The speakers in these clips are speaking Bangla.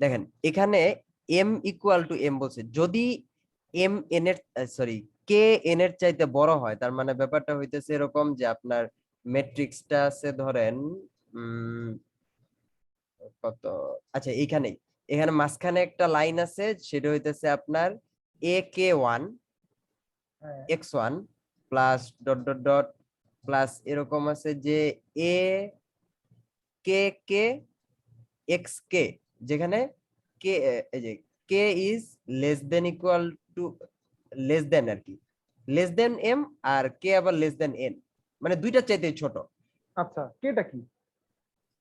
দেখেন এখানে m ইকুয়াল টু m বলছে, যদি m n এর সরি কে n এর চাইতে বড় হয়, তার মানে ব্যাপারটা হইতেছে এরকম যে আপনার ম্যাট্রিক্সটা আছে ধরেন কত, আচ্ছা এখানে মাঝখানে একটা লাইন আছে, সেটা হইতেছে আপনার a k 1 x1 plus dot dot dot plus এরকম আছে যে a k k x k, যেখানে k এই যে k is less than equal to less than আর কি, লেস দেন m, আর k আবার লেস দেন n, মানে দুইটা চাইতে ছোট। আচ্ছা, কেটা কি?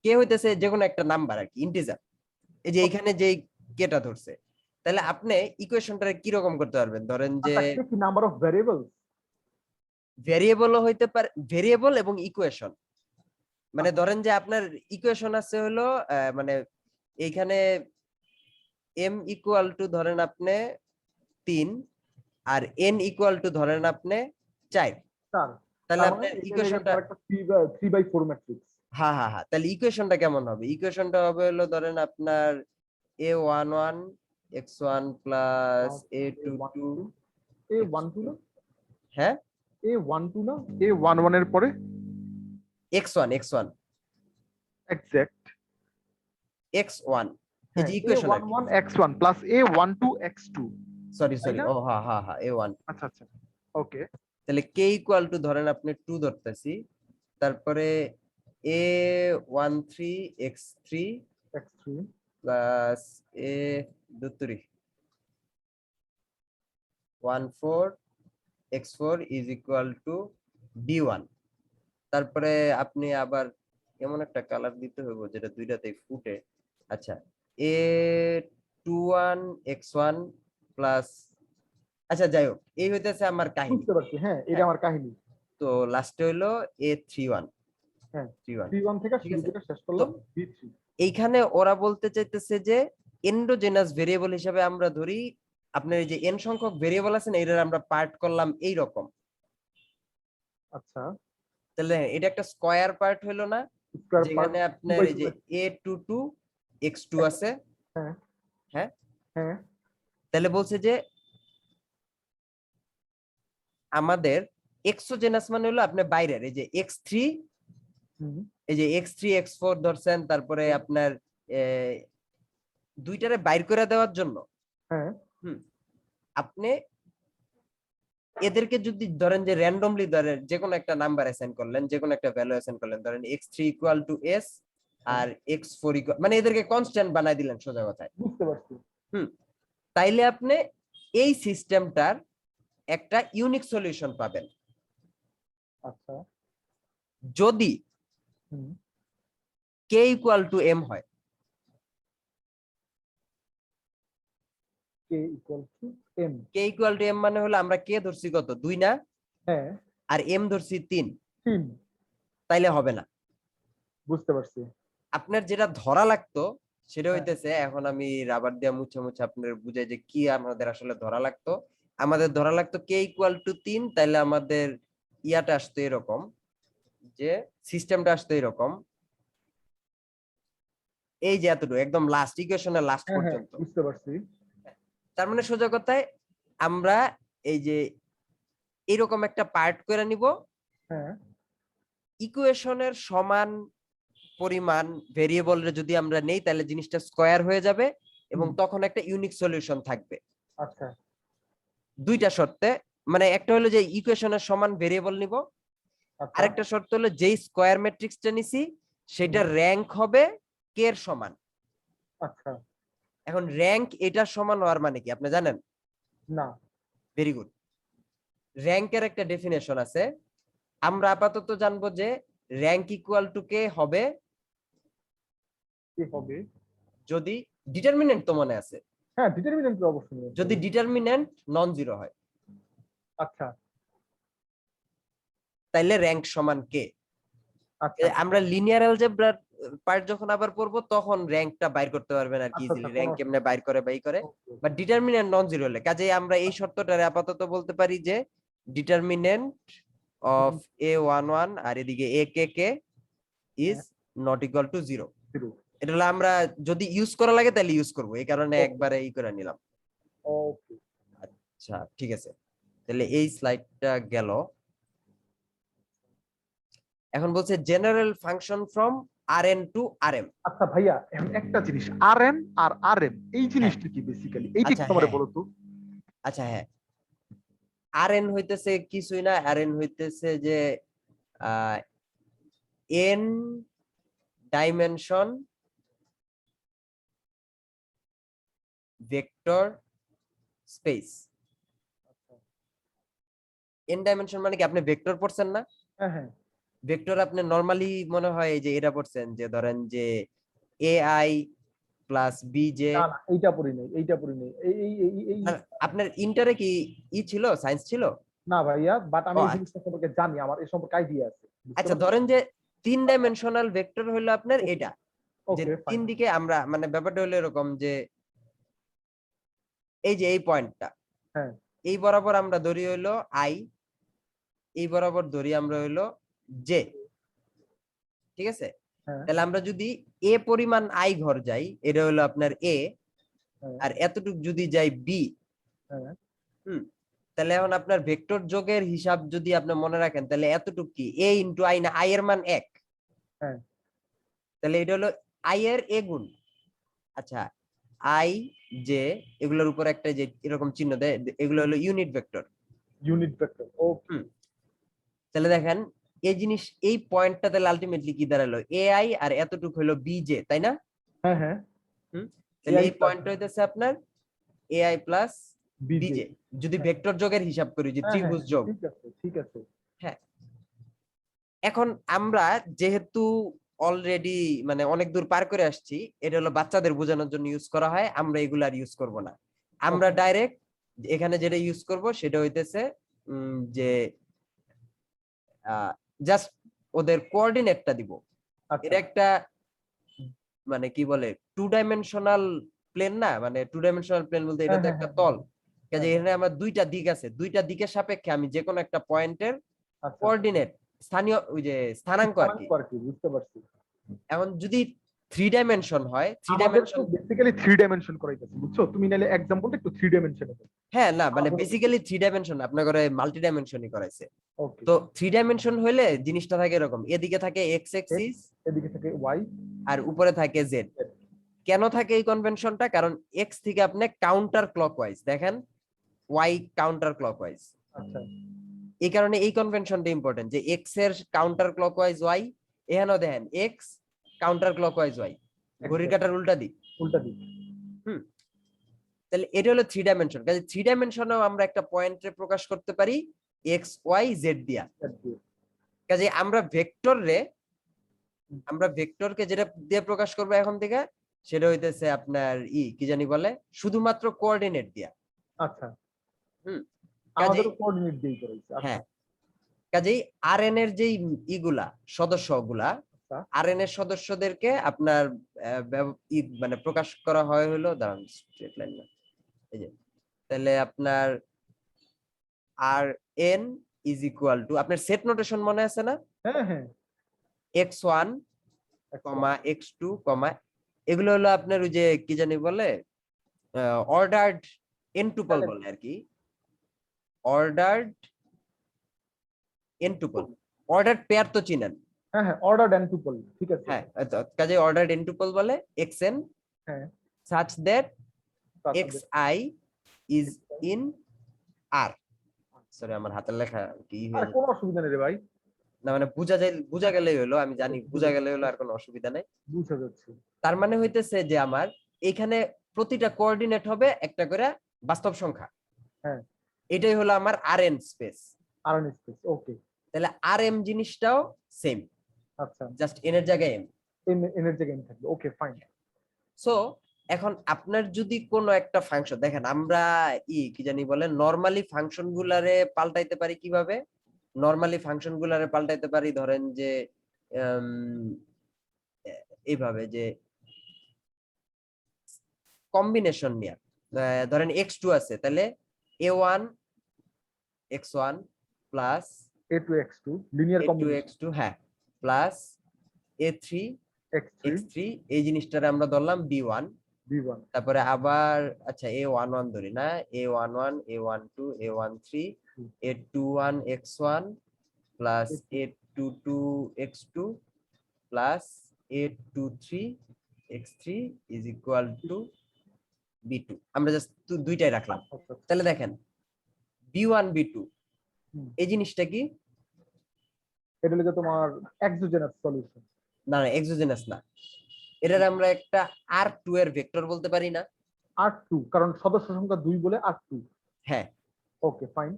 k হইতেছে যে কোনো একটা নাম্বার আর কি, ইন্টিজার। এই যে এখানে যে কেটা ধরছে, তাহলে আপনি ইকুয়েশনটা কি রকম করতে পারবেন, ধরেন যে আচ্ছা, কি নাম্বার অফ ভ্যারিয়েবল? ভেরিয়েবলও হইতে পারে, ভেরিয়েবল এবং ইকুয়েশন, মানে ধরেন যে আপনার ইকুয়েশন আছে হলো মানে এইখানে m ইকুয়াল টু ধরেন আপনি 3 আর n ইকুয়াল টু ধরেন আপনি 4, তাহলে আপনার ইকুয়েশনটা 3/4 ম্যাট্রিক্স। হ্যাঁ হ্যাঁ হ্যাঁ, তাহলে ইকুয়েশনটা কেমন হবে? ইকুয়েশনটা হবে হলো ধরেন আপনার a11 x1 plus a22 a12 না? হ্যাঁ a12 না? a11 এর পরে x1 এক্সাক্ট x1, এই যে equation a11 x1 plus a12 x2। Sorry তাই না? ও হ্যাঁ হ্যাঁ হ্যাঁ a1, আচ্ছা আচ্ছা, ওকে। তাহলে k ইকুয়াল টু ধরেন আপনি 2 ধরতেছি, তারপরে a13 x3 plus a23 14 x4 is equal two b1। তারপরে আপনি আবার এমন একটা কালার দিতে হবে যেটা দুইটাতেই ফুটে। আচ্ছা a21 x1 প্লাস, আচ্ছা যাই হোক, এই হইতেছে আমার কাহিনী। বুঝতে পারছি, হ্যাঁ, এটা আমার কাহিনী। তো লাস্টে হইলো a31, হ্যাঁ, 31 b1 থেকে ঠিক শুরু আছে। করে শেষ করলাম b3। এইখানে ওরা বলতে চাইতেছে যে এন্ডোজেনাস ভেরিয়েবল হিসাবে আমরা ধরি আপনার এই যে n সংখ্যক ভেরিয়েবল আছে না, এটার আমরা পার্ট করলাম এই রকম। আচ্ছা, তাহলে এটা একটা স্কয়ার পার্ট হলো না, স্কয়ার পার্ট যেখানে আপনার এই যে a22 x2 আছে। হ্যাঁ হ্যাঁ হ্যাঁ, তাহলে বলছে যে আমাদের এক্সোজেনাস মানে হলো আপনার বাইরের এই যে x3, এই যে x3 x4 ধরছেন, তারপরে আপনার দুইটারে বাইর করে দেওয়ার জন্য হ্যাঁ, আপনি এদেরকে যদি ধরেন যে র্যান্ডমলি ধরেন যে কোনো একটা নাম্বার অ্যাসাইন করলেন, যে কোনো একটা ভ্যালু অ্যাসাইন করলেন, ধরেন x3 ইকুয়াল টু s আর x4 ইকুয়াল, মানে এদেরকে কনস্ট্যান্ট বানাই দিলেন সোজা কথায়। বুঝতে পারছি। তাইলে আপনি এই সিস্টেমটার একটা ইউনিক সলিউশন পাবেন। আচ্ছা, যদি k ইকুয়াল টু m হয়। k equal to m, k equal to m মানে হলো আমরা k ধরছি কত 2 না, হ্যাঁ, আর m ধরছি 3, 3। তাইলে হবে না। বুঝতে পারছি। আপনার যেটা ধরা লাগতো সেটা হইতেছে, এখন আমি রাবার দিয়ে মুছে মুছে আপনার বুঝাই যে কি আমাদের আসলে ধরা লাগতো। আমাদের ধরা লাগতো k ইকুয়াল টু 3, তাইলে আমাদের ইয়াটা আসতো এরকম, যে সিস্টেমটা আসতো এরকম, এই যে এতটুকু একদম লাস্ট ইকুয়েশনের লাস্ট পর্যন্ত। বুঝতে পারছি। তার মানে সোজা কথায় আমরা এই যে এরকম একটা পার্ট করে নিব, ইকুয়েশনের সমান পরিমাণ ভেরিয়েবলরে যদি আমরা নেই, তাহলে জিনিসটা স্কয়ার হয়ে যাবে এবং তখন একটা ইউনিক সলিউশন থাকবে। আচ্ছা, দুইটা শর্তে, মানে একটা হলো যে ইকুয়েশনের সমান ভেরিয়েবল নিব, আরেকটা শর্ত হলো যেই স্কয়ার ম্যাট্রিক্সটা নিছি সেটা র‍্যাঙ্ক হবে k এর সমান। আচ্ছা, এখন র‍্যাঙ্ক এটার সমান হওয়ার মানে কি আপনি জানেন? না। Very good. র‍্যাঙ্কের একটা ডেফিনেশন আছে, আমরা আপাতত জানবো যে র‍্যাঙ্ক ইকুয়াল টু k হবে কি হবে? যদি ডিটারমিনেন্ট তো মনে আছে, হ্যাঁ, ডিটারমিনেন্ট তো অবশ্যই, যদি ডিটারমিনেন্ট নন জিরো হয়। আচ্ছা, তাইলে র‍্যাঙ্ক সমান k। আচ্ছা, আমরা লিনিয়ার অ্যালজেব্রা পার্ট যখন আবার পড়বো তখন র‍্যাঙ্কটা বাইর করতে পারবেন আর কি, ইজিলি র‍্যাঙ্ক কেমনে বাইর করে বাট ডিটারমিনেন্ট নন জিরো হলে, কাজেই আমরা এই শর্তটারে আপাতত বলতে পারি যে ডিটারমিনেন্ট অফ a11 আর এদিকে a k k is not equal to 0। এটা হলো আমরা যদি ইউজ করা লাগে তাহলে ইউজ করব, এই কারণে Okay. একবারে ই করে নিলাম। ওকে, আচ্ছা ঠিক আছে, তাহলে এই স্লাইডটা গেল। এখন বলছে general function from RN to RM. আচ্ছা ভাইয়া এখন একটা জিনিস, আরএন আর আরএম এই জিনিসটা কি বেসিক্যালি, এইটা আচ্ছা, কি তোমারে হ্যাঁ। বলো তো। আচ্ছা হ্যাঁ, আরএন হইতেছে কিছুই না, আরএন হইতেছে যে N dimension vector space. N dimension মানে কি, আপনি ভেক্টর পড়ছেন না? হ্যাঁ হ্যাঁ, ভেক্টর আপনি নরমালি মনে হয় এই যে এটা পড়ছেন, যে ধরেন যে এআই প্লাস বিজে। না না এইটা পড়ি নাই, এইটা পড়ি নাই, এই এই এই এই আপনার ইন্টারে কি ই ছিল, সায়েন্স ছিল? না ভাইয়া, বাট আমি ও এই জিনিসটা সম্পর্কে জানি, আমার এই সম্পর্কে আইডিয়া আছে, বুঝতে আচ্ছা, পারছো? ধরেন যে 3 ডাইমেনশনাল ভেক্টর হলো আপনার Okay. এটা, যে ওকে তিন ফাইন, দিকে আমরা মানে ব্যাপারটা হলো এরকম যে এই যে এই পয়েন্টটা, হ্যাঁ এই বরাবর আমরা ধরি হইলো আই, এই বরাবর ধরি আমরা হইলো জে, ঠিক আছে? হ্যাঁ তাহলে আমরা যদি এ পরিমাণ আই ঘর যাই, এটা হলো আপনার এ, হ্যাঁ আর এতটুক যদি যাই বি, হ্যাঁ, হুম, তাহলে এখন আপনার ভেক্টর যোগের হিসাব যদি আপনি মনে রাখেন, তাহলে এতটুক কি এ ইন্টু আই না, আই এর মান 1, হ্যাঁ তাহলে এটা হলো আই এর এ গুণ। আচ্ছা, আই জে এগুলোর উপর একটা যে এরকম চিহ্ন দেয়, এগুলো হলো ইউনিট ভেক্টর। ইউনিট ভেক্টর, ওকে হুম, তাহলে দেখেন এই জিনিস, এই পয়েন্টটা তাহলে আলটিমেটলি কি দাঁড়ালো, এ আই আর এতটুকু হলো বি জে, তাই না? হ্যাঁ হ্যাঁ, হুম, তাহলে AI এই plus পয়েন্টটা হইতেছে আপনার এআই প্লাস BJ, বিজে, যদি হ্যাঁ ভেক্টর যোগের হিসাব করি, যে হ্যাঁ হ্যাঁ ত্রিভুজ যোগ। ঠিক আছে ঠিক আছে, হ্যাঁ, এখন আমরা যেহেতু অলরেডি মানে অনেক দূর পার করে আসছি, এটা হলো বাচ্চাদের বোঝানোর জন্য ইউজ করা হয়, আমরা এগুলো আর ইউজ করব না। আমরা Okay. ডাইরেক্ট এখানে যেটা ইউজ করব সেটা হইতেছে যে জাস্ট ওদের কোঅর্ডিনেটটা দিব। আচ্ছা এটা একটা মানে কি বলে 2 ডাইমেনশনাল প্লেন না, মানে 2 ডাইমেনশনাল প্লেন বলতে এটা হ্যাঁ তো হ্যাঁ একটা হ্যাঁ তল, কাজে হ্যাঁ, এখানে আমার দুইটা দিক আছে, দুইটা দিকের সাপেক্ষে আমি যে কোনো একটা পয়েন্টের আচ্ছা কোঅর্ডিনেট, স্থানীয় ওই যে স্থানাঙ্ক আর কি। স্থানাঙ্ক আর কি, বুঝতে পারছি। এখন যদি 3 ডাইমেনশন হয়, থ্রি আমাদের তো ডাইমেনশন বেসিক্যালি 3 ডাইমেনশন করাইতেছে, বুঝছো? তুমি নাইলে এক্সাম্পলটা একটু 3 ডাইমেনশনে দাও। হ্যাঁ না, মানে আমাদের বেসিক্যালি 3 ডাইমেনশন আপনার করে মাল্টি ডাইমেনশনই করাইছে। ওকে, তো 3 ডাইমেনশন হইলে জিনিসটা থাকে এরকম, এদিকে থাকে এক্স এক্স, এক্সিস এদিকে থেকে ওয়াই, আর উপরে থাকে জেড। কেন থাকে এই কনভেনশনটা, কারণ এক্স থেকে আপনি কাউন্টার ক্লকওয়াইজ দেখেন, ওয়াই কাউন্টার ক্লকওয়াইজ। আচ্ছা এই কারণে এই কনভেনশনটা ইম্পর্টেন্ট, যে এক্স এর কাউন্টার ক্লকওয়াইজ ওয়াই, এখানেও দেখেন এক্স কাউন্টার ক্লকওয়াইজ ওয়াই, ঘড়ির কাঁটার উল্টা দিক। উল্টা দিক, হুম, তাহলে এটা হলো 3 ডাইমেনশন, কাজে 3 ডাইমেনশনেও আমরা একটা পয়েন্টে প্রকাশ করতে পারি এক্স ওয়াই জেড দিয়া। কাজে আমরা ভেক্টরকে যেটা দিয়ে প্রকাশ করব এখন থেকে, সেটা হইতেছে আপনার কি জানি বলে, শুধুমাত্র কোঅর্ডিনেট দিয়া। আচ্ছা হুম, আমাদের কাজেই কোঅর্ডিনেট দিয়ে করাইছে, আচ্ছা হ্যাঁ, কাজেই আরএন এর যেই ইগুলা সদস্যগুলা, আচ্ছা আরএন এর সদস্যদেরকে আপনার মানে প্রকাশ করা হয় হলো, দাঁড়ান স্ট্রেট লাইন না, এই যে, তাহলে আপনার আর এন ইজ ইকুয়াল টু, আপনার সেট নোটেশন মনে আছে না, হ্যাঁ হ্যাঁ, x1 কমা x2 কমা, এগুলো হলো আপনার ওই যে কি জানি বলে, অর্ডার্ড এনটুপল বলে আর কি, অর্ডার্ড এনটুপল। অর্ডার্ড পেয়ার তো চিনেন? হ্যাঁ হ্যাঁ অর্ডার এন্ড টুপল, ঠিক আছে, হ্যাঁ, কাজে অর্ডার্ড এনটুপল বলে xn হ্যাঁ such that তারপরে xi is in r। Sorry, আমার হাতের লেখা কি হয়ে আরে যায় কোনো অসুবিধা নেই রে ভাই, না, মানে বুঝা গেলেই হলো, আমি জানি বুঝা গেলে হলো, আর কোনো অসুবিধা নেই। বুঝা যাচ্ছে, তার মানে হইতেছে যে আমার এখানে প্রতিটা কোঅর্ডিনেট হবে একটা করে বাস্তব সংখ্যা, হ্যাঁ এটাই হলো আমার আরএন স্পেস। আর এন স্পেস, ওকে তাহলে আরএম জিনিসটাও সেম, আচ্ছা, জাস্ট এন এর জায়গায় এম। এনের জায়গায় n থাকবে, ওকে ফাইন। সো এখন আপনার যদি কোনো একটা ফাংশন দেখেন, আমরা কি জানি বলে নরমালি ফাংশন গুলারে পাল্টাইতে পারি কিভাবে, নরমালি ফাংশন গুলারে পাল্টাইতে পারি ধরেন যে এইভাবে যে কম্বিনেশন নিয়ে, ধরেন x2 আছে, তাহলে a1 x1 plus a to x2 linear a2 combination, x2, হ্যাঁ, প্লাস a3 x3 x3 এই জিনিসটারে আমরা ধরলাম b1, b1 তারপরে আবার আচ্ছা a11 ধরি না, a11 a12 a13 a21 x1 plus a22 x2 plus a23 x3 is equal two b2। আমরা জাস্ট দুইটাই রাখলাম। আচ্ছা তাহলে দেখেন b1 b2 হুম। এই জিনিসটা কি? এটা হলো তোমার এক্সোজেনাস সলিউশন। না না এক্সোজেনাস না, এটার আমরা একটা r2 এর ভেক্টর বলতে পারি না? R2 কারণ সদস্য সংখ্যা 2 বলে R2। হ্যাঁ, ওকে ফাইন।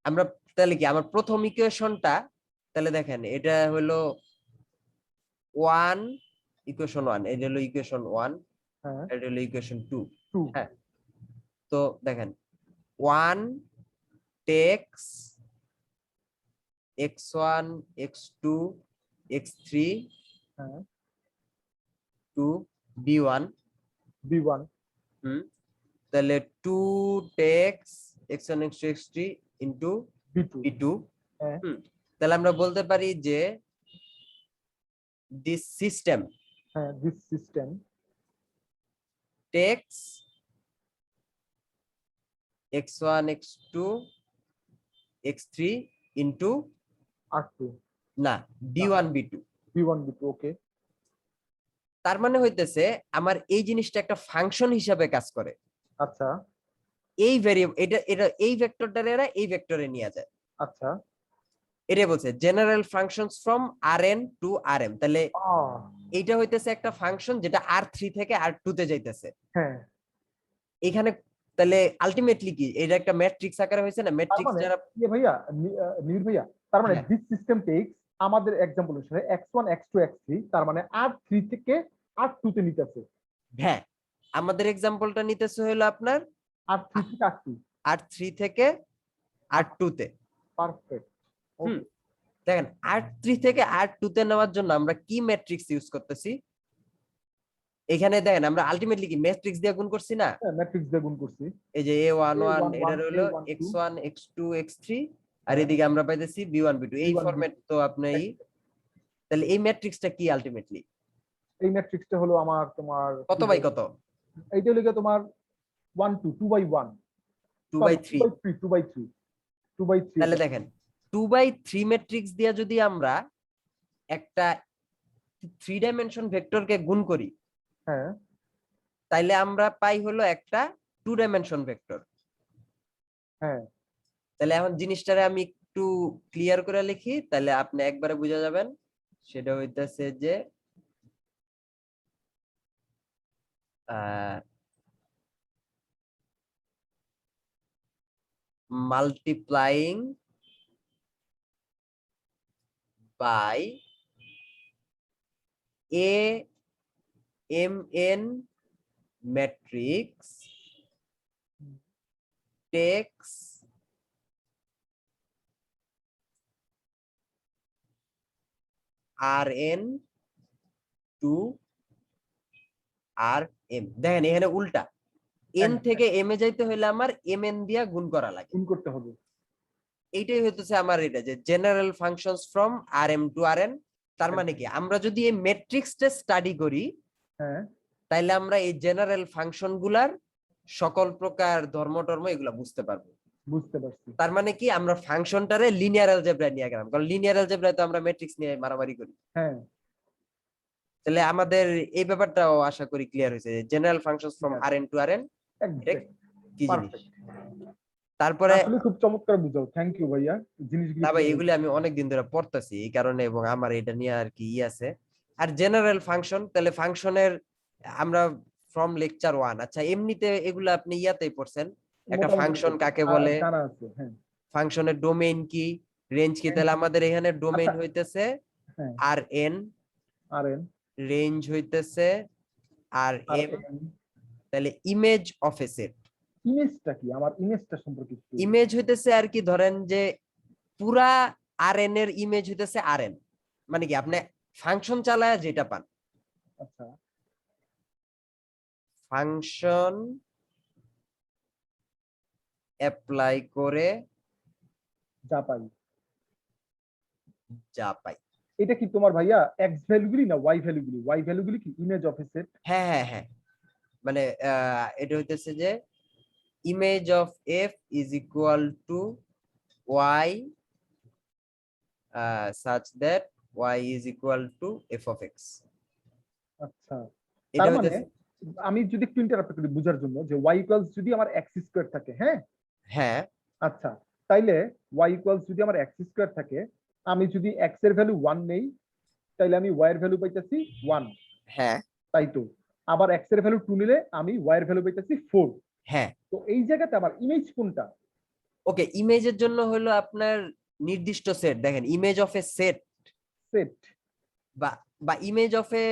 আমরা তাহলে কি আমার প্রথম ইকুয়েশনটা, তাহলে দেখেন এটা হলো 1 ইকুয়েশন 1, এটা হলো ইকুয়েশন 1, হ্যাঁ এটা হলো ইকুয়েশন 2। 2 হ্যাঁ, তো দেখেন 1 টেক্স x1 x2 x3 হ্যাঁ to b1, b1 তাহলে 2 text x1 x2 x3 into b2 b2। হ্যাঁ তাহলে আমরা বলতে পারি যে this system হ্যাঁ this system takes x1 x2 x3 into R2 না b1 b2। b1 b2 ওকে তার মানে হইতেছে আমার এই জিনিসটা একটা ফাংশন হিসাবে কাজ করে। আচ্ছা এই ভেরিয়েবল এটা এটা এই ভেক্টরটারে এরা এই ভেক্টরে নিয়ে যায়। আচ্ছা এটা বলছে general functions from rn to rm। তাহলে এইটা হইতেছে একটা ফাংশন যেটা r3 থেকে r2 তে যাইতেছে। হ্যাঁ এখানে তাহলে আলটিমেটলি কি এটা একটা ম্যাট্রিক্স আকারে হয়েছে না? তার ম্যাট্রিক্স মানে যারা ভাইয়া নীর ভাইয়া তার মানে হ্যাঁ। দিস সিস্টেম টেক্স আমাদের एग्जांपल অনুসারে x1 x2 x3 তার মানে R3 থেকে R2 তে নিতেছে। হ্যাঁ, আমাদের এক্সাম্পলটা নিতেছে হলো আপনার R3 থেকে R2 r3 থেকে r2 তে। পারফেক্ট হুম, দেখেন r3 থেকে r2 তে নেওয়ার জন্য আমরা কি ম্যাট্রিক্স ইউজ করতেছি? এখানে দেখেন আমরা আলটিমেটলি কি ম্যাট্রিক্স দিয়ে গুণ করছি না? ম্যাট্রিক্স দিয়ে গুণ করছি। এই যে a11 A11 এটা হলো A12 x1 x2 x3 আর হ্যাঁ, এদিকে আমরা পাইতেছি b1 b2 এই B1 ফরম্যাট। তো আপনি তাহলে এই ম্যাট্রিক্সটা কি আলটিমেটলি এই ম্যাট্রিক্সটা হলো আমার তোমার কত বাই কত? এইটা হলো তোমার 1 2 2 বাই 1 2 বাই 3। 2 বাই 3 2 বাই 3 তাহলে দেখেন 2 বাই 3 ম্যাট্রিক্স দিয়ে যদি আমরা একটা 3 ডাইমেনশন ভেক্টরকে গুণ করি হ্যাঁ তাইলে আমরা পাই হলো একটা 2 ডাইমেনশন ভেক্টর। হ্যাঁ তাহলে এখন জিনিসটারে আমি একটু ক্লিয়ার করে লিখি, তাহলে আপনি একবারে বুঝা যাবেন। সেটা হইতেছে যে multiplying by a mn matrix takes rn to rm। দেখেন এখানে উল্টা, n থেকে m এ যাইতে হলে আমার mn দিয়া গুণ করা লাগে। গুণ করতে হবে। এইটাই হইতেছে আমার এটা যে general functions from rm to rn। তার মানে কি আমরা যদি এই ম্যাট্রিক্সটা স্টাডি করি হ্যাঁ তাইলে আমরা এই জেনারেল ফাংশন গুলার সকল প্রকার ধর্ম এগুলা বুঝতে পারবো। বুঝতে পারছি। তার মানে কি আমরা ফাংশনটারে লিনিয়ার অ্যালজেব্রায় নিয়ে গেলাম, কারণ লিনিয়ার অ্যালজেব্রায় তো আমরা ম্যাট্রিক্স নিয়ে মারামারি করি। হ্যাঁ তাহলে আমাদের এই ব্যাপারটাও আশা করি ক্লিয়ার হয়েছে, general functions from rn to rn কি জিনিস। তারপরে আসলে খুব চমৎকার বুঝাও, থ্যাংক ইউ ভাইয়া জিনিসগুলো। না ভাই এগুলি আমি অনেকদিন ধরে পড়তেছি এই কারণে, এবং আমার এটা নিয়ে আর কি আছে। আর জেনারেল ফাংশন, তাহলে ফাংশনের আমরা ফ্রম লেকচার 1, আচ্ছা এমনিতে এগুলো আপনি ইয়াতেই পড়ছেন, একটা ফাংশন কাকে বলে, জানা আছে। হ্যাঁ ফাংশনের ডোমেইন কি, রেঞ্জ কি। তাহলে আমাদের এখানে ডোমেইন আচ্ছা, হইতেছে হ্যাঁ rn, আরএন রেঞ্জ হইতেছে rm। আরএন। তাহলে ইমেজ অফ এ সেট, ইমেজটা কি, আমার ইমেজটা সম্পর্কে একটু। ইমেজ হইতেছে আর কি ধরেন যে পুরা rn এর ইমেজ হইতেছে rn, মানে কি আপনি ফাংশন চালায় যেটা পান, আচ্ছা ফাংশন অ্যাপ্লাই করে যা পাই যা পাই। এটা কি তোমার ভাইয়া এক্স ভ্যালুগুলি না ওয়াই ভ্যালুগুলি? ওয়াই ভ্যালুগুলি কি ইমেজ অফ এ সেট? হ্যাঁ হ্যাঁ হ্যাঁ, মানে এটা হইতেছে যে image of F is equal to Y such that y is equal to f of x. আচ্ছা, এটা তার মানে হইতেছে, আমি যদি একটু ইন্টারাপ্ট করি বোঝার জন্য, যে ওয়াই ইকুয়ালস যদি আমার এক্স স্কোয়ার থাকে, হ্যাঁ হ্যাঁ আচ্ছা, তাইলে ওয়াই ইকুয়ালস যদি আমার এক্স স্কোয়ার থাকে, আমি যদি এক্স এর ভ্যালু 1 নেই, তাইলে আমি ওয়াই এর ভ্যালু পাইতেছি 1, হ্যাঁ তাই তো? আবার এক্স এর ভ্যালু 2 নিলে আমি ওয়াই এর ভ্যালু পাইতেছি 4। হ্যাঁ। তো এই জায়গাতে আমার ইমেজ কোনটা? ওকে, ইমেজের জন্য হলো আপনার নির্দিষ্ট সেট, দেখেন image of A set set. বা বা ইমেজ অফ এ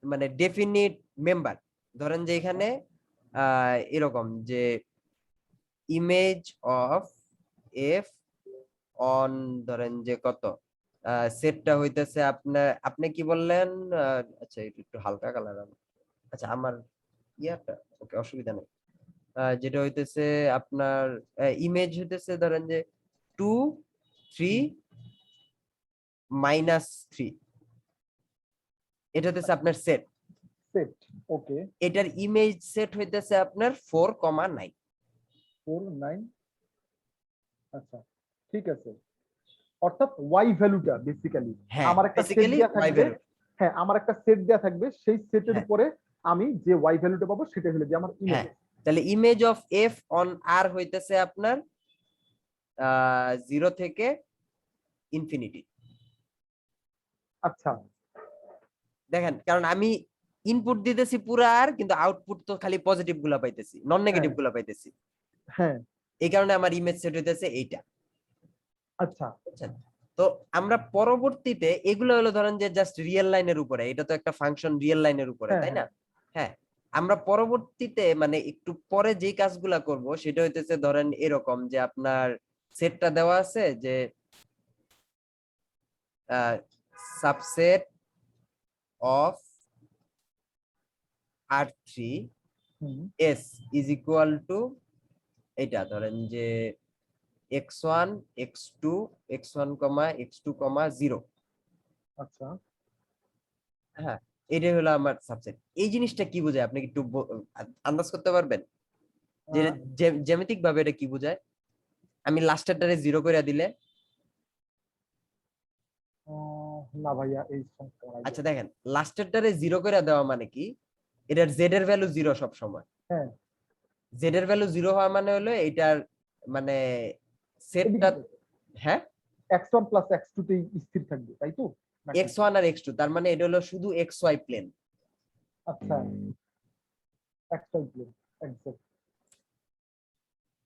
মানে ডেফিনিট মেম্বার। ধরেন যে এখানে এরকম যে ইমেজ অফ এফ অন, ধরেন যে কত সেটটা হইতেছে আপনার, আপনি কি বললেন? আচ্ছা এটা একটু হালকা কালার, আচ্ছা আমার ইয়াটা ওকে, অসুবিধা নেই। যেটা হইতেছে আপনার ইমেজ হইতেছে ধরেন যে 2 3 -3, এটা হইতেছে আপনার সেট। সেট, ওকে। এটার ইমেজ সেট হইতেছে আপনার 4,9। 4 9, আচ্ছা ঠিক আছে। অর্থাৎ ওয়াই ভ্যালুটা বেসিক্যালি হ্যাঁ আমার একটা সেট বেসিক্যালি দেয়া ওয়াই থাকবে। ভ্যালু। হ্যাঁ, আমার একটা সেট দেয়া থাকবে, সেই সেটের হ্যাঁ উপরে আমি যে ওয়াই ভ্যালুটা পাবো সেটা হলো যে আমার ইমেজ। হ্যাঁ, তাহলে ইমেজ অফ এফ অন আর হইতেছে আপনার 0 থেকে ইনফিনিটি। আচ্ছা দেখেন, কারণ আমি ইনপুট দিতেছি পুরা আর, কিন্তু আউটপুট তো খালি পজিটিভ গুলা পাইতেছি, নন নেগেটিভ হ্যাঁ গুলা পাইতেছি। হ্যাঁ, এই কারণে আমার ইমেজ সেট হইতেছে এইটা, আচ্ছা বুঝছেন? তো আমরা পরবর্তীতে এগুলো হলো ধরেন যে জাস্ট রিয়েল লাইনের উপরে, এটা তো একটা ফাংশন রিয়েল লাইনের উপরে, হ্যাঁ তাই না? হ্যাঁ হ্যাঁ, আমরা পরবর্তীতে মানে একটু পরে যে কাজগুলা করব সেটা হইতেছে ধরেন এরকম যে আপনার সেটটা দেওয়া আছে যে subset of R3 hmm, S is equal to এটা ধরেন যে x1 x2 x1, x2, 0। আচ্ছা হ্যাঁ, এটাই হলো আমার সাবসেট। এই জিনিসটা কি বোঝায় আপনি কি একটু আন্দাজ করতে পারবেন যে আহ, জ্যামিতিক ভাবে এটা কি বোঝায়? আমি লাস্টেরটারে 0 করে দিলে, না ভাইয়া এই সংখ্যা আমার idea আচ্ছা নেই। দেখেন লাস্টেরটারে 0 করে দেওয়া মানে কি, এটার জেড এর ভ্যালু 0 সব সময়। হ্যাঁ, জেড এর ভ্যালু 0 হওয়া মানে হলো এটার মানে সেটটা, এদিকে হ্যাঁ x1 প্লাস x2 তেই স্থির থাকবে, তাই তো নাকি? x1 আর x2, তার মানে এটা হলো শুধু xy প্লেন। আচ্ছা, x1 প্লেন, এক্সাক্ট।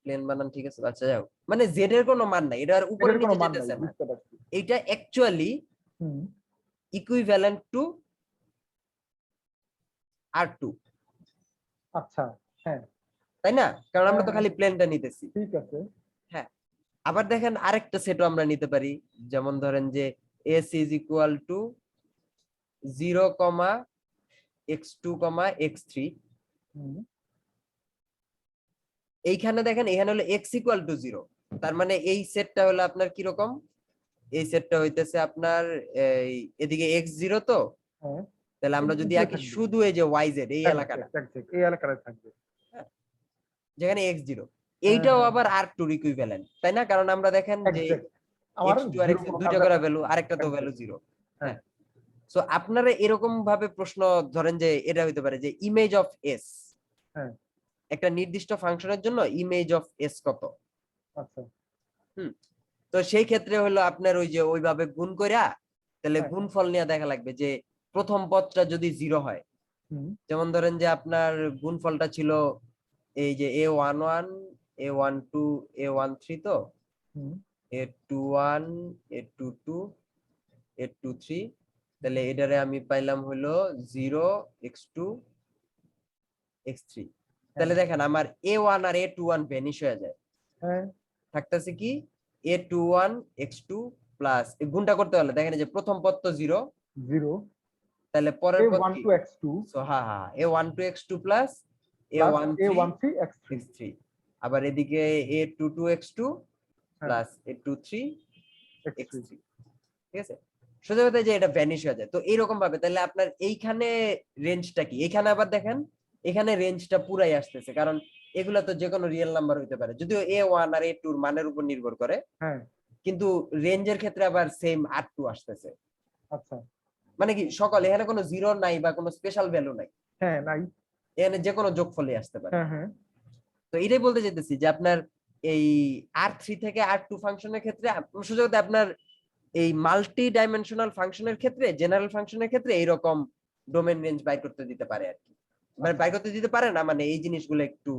প্লেন বানান ঠিক আছে, আচ্ছা যাও, মানে জেড এর কোনো মান নাই, এটা আর উপরে এটার কোনো নিচে মান নাই, যেতেছে না। বুঝতে পারছি। এটা actually hmm, equivalent to R2, আচ্ছা হ্যাঁ তাই না? কারণ আমরা হ্যাঁ তো হ্যাঁ, খালি প্লেনটা নিতেছি। ঠিক আছে। হ্যাঁ, আবার দেখেন আরেকটা সেটও আমরা নিতে পারি, যেমন ধরেন যে s is equal to 0, x2, x3। হুম, এইখানে দেখেন এখানে হলো x equal to 0, তার মানে এই সেটটা হলো আপনার কি রকম? এই সেটটা হইতেছে আপনার এদিকে x0 তো, হ্যাঁ, তাহলে আমরা এদিকে যদি উপরে আঁকি থাকবে। শুধু এই যে yz এই এলাকাটা, এই এলাকায় থাকবে। হ্যাঁ, যেখানে x0, হ্যাঁ এইটাও হ্যাঁ, আবার R2 ইকুইভ্যালেন্ট, তাই না? কারণ আমরা দেখেন যে এক্সাক্ট। আমার x2 আর জিরো x কোনো দুইটা কাজে করে আসে না। ভ্যালু, আরেকটা তো ভ্যালু Exact, 0। হ্যাঁ হ্যাঁ, সো আপনারা এরকম ভাবে প্রশ্ন ধরেন যে এটা হইতে পারে যে ইমেজ অফ এস, হ্যাঁ, একটা নির্দিষ্ট ফাংশনের জন্য ইমেজ অফ এস কত। আচ্ছা হুম, তো সেই ক্ষেত্রে হলো আপনার ওই যে ওইভাবে গুণ কইরা, তাহলে হ্যাঁ, গুণফল নিয়ে দেখা লাগবে যে প্রথম পদটা যদি 0 হয়, হুম যেমন ধরেন যে আপনার গুণফলটা ছিল এই যে a11 a12 a13, তো হুম, a21 a22 a23, তাহলে এটারে আমি পাইলাম হলো 0 x2 x3। হ্যাঁ তাহলে দেখেন আমার a1 আর a21 ভ্যানিশ হয়ে যায়, হ্যাঁ, থাকতেছে কি a21 x2 প্লাস, গুণটা করতে পারলে দেখেন এই যে প্রথম পদ তো 0, জিরো, তাহলে পরের এ পদ ওয়ান কি? টু এক্স টু সো হ্যাঁ হ্যাঁ, a12 x2 প্লাস প্লাস এ a13 one three x three, x3, আবার এদিকে a22 x2 হ্যাঁ plus a23 x three. x3, ঠিক আছে? সোজা কথা যে এটা ভ্যানিশ হয়ে যায়। তো এইরকম ভাবে তাহলে আপনার এইখানে রেঞ্জটা কি, এখানে আবার দেখেন এখানে রেঞ্জটা পুরাই আসতেছে, কারণ এগুলা তো যে কোনো রিয়েল নাম্বার হইতে পারে, যদিও A1 আর A2 এর মানের উপর নির্ভর করে, হ্যাঁ কিন্তু রেঞ্জের ক্ষেত্রে আবার সেম R2 আসতেছে। আচ্ছা মানে কি সকল, এখানে কোনো জিরো নাই বা কোনো স্পেশাল ভ্যালু নাই, হ্যাঁ নাই এখানে যে কোনো যোগফলই আসতে পারে। হ্যাঁ হ্যাঁ তো এটাই বলতে চাইতেছি যে আপনার এই R3 থেকে R2 ফাংশনের ক্ষেত্রে সোজা কথা আপনার এই মাল্টি ডাইমেনশনাল ফাংশনের ক্ষেত্রে, জেনারেল ফাংশনের ক্ষেত্রে এইরকম ডোমেন রেঞ্জ বাইর করতে দিতে পারে আর কি, মানে বাইর করতে দিতে পারে না, মানে এই জিনিসগুলো একটু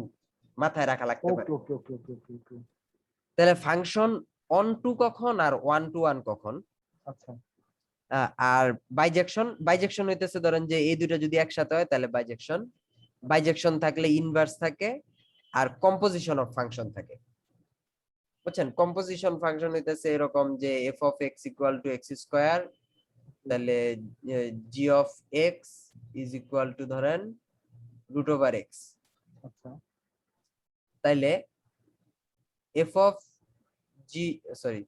মাথায় রাখা লাগতে পারে। ওকে ওকে ওকে ওকে ওকে ওকে তাহলে ফাংশন অন টু কখন আর ওয়ান টু ওয়ান কখন, আচ্ছা আর বাইজেকশন, বাইজেকশন হইতেছে ধরেন যে এই দুটো যদি একসাথে হয় তাহলে বাইজেকশন, বাইজেকশন থাকলে ইনভার্স থাকে, আর কম্পোজিশন অফ ফাংশন থাকে। বুঝছেন, কম্পোজিশন ফাংশন হইতেছে এরকম যে F of x equal to x square, তাহলে g of x is equal to ধরেন রুট ওভার এক্স, আচ্ছা তাইলে f of g, sorry,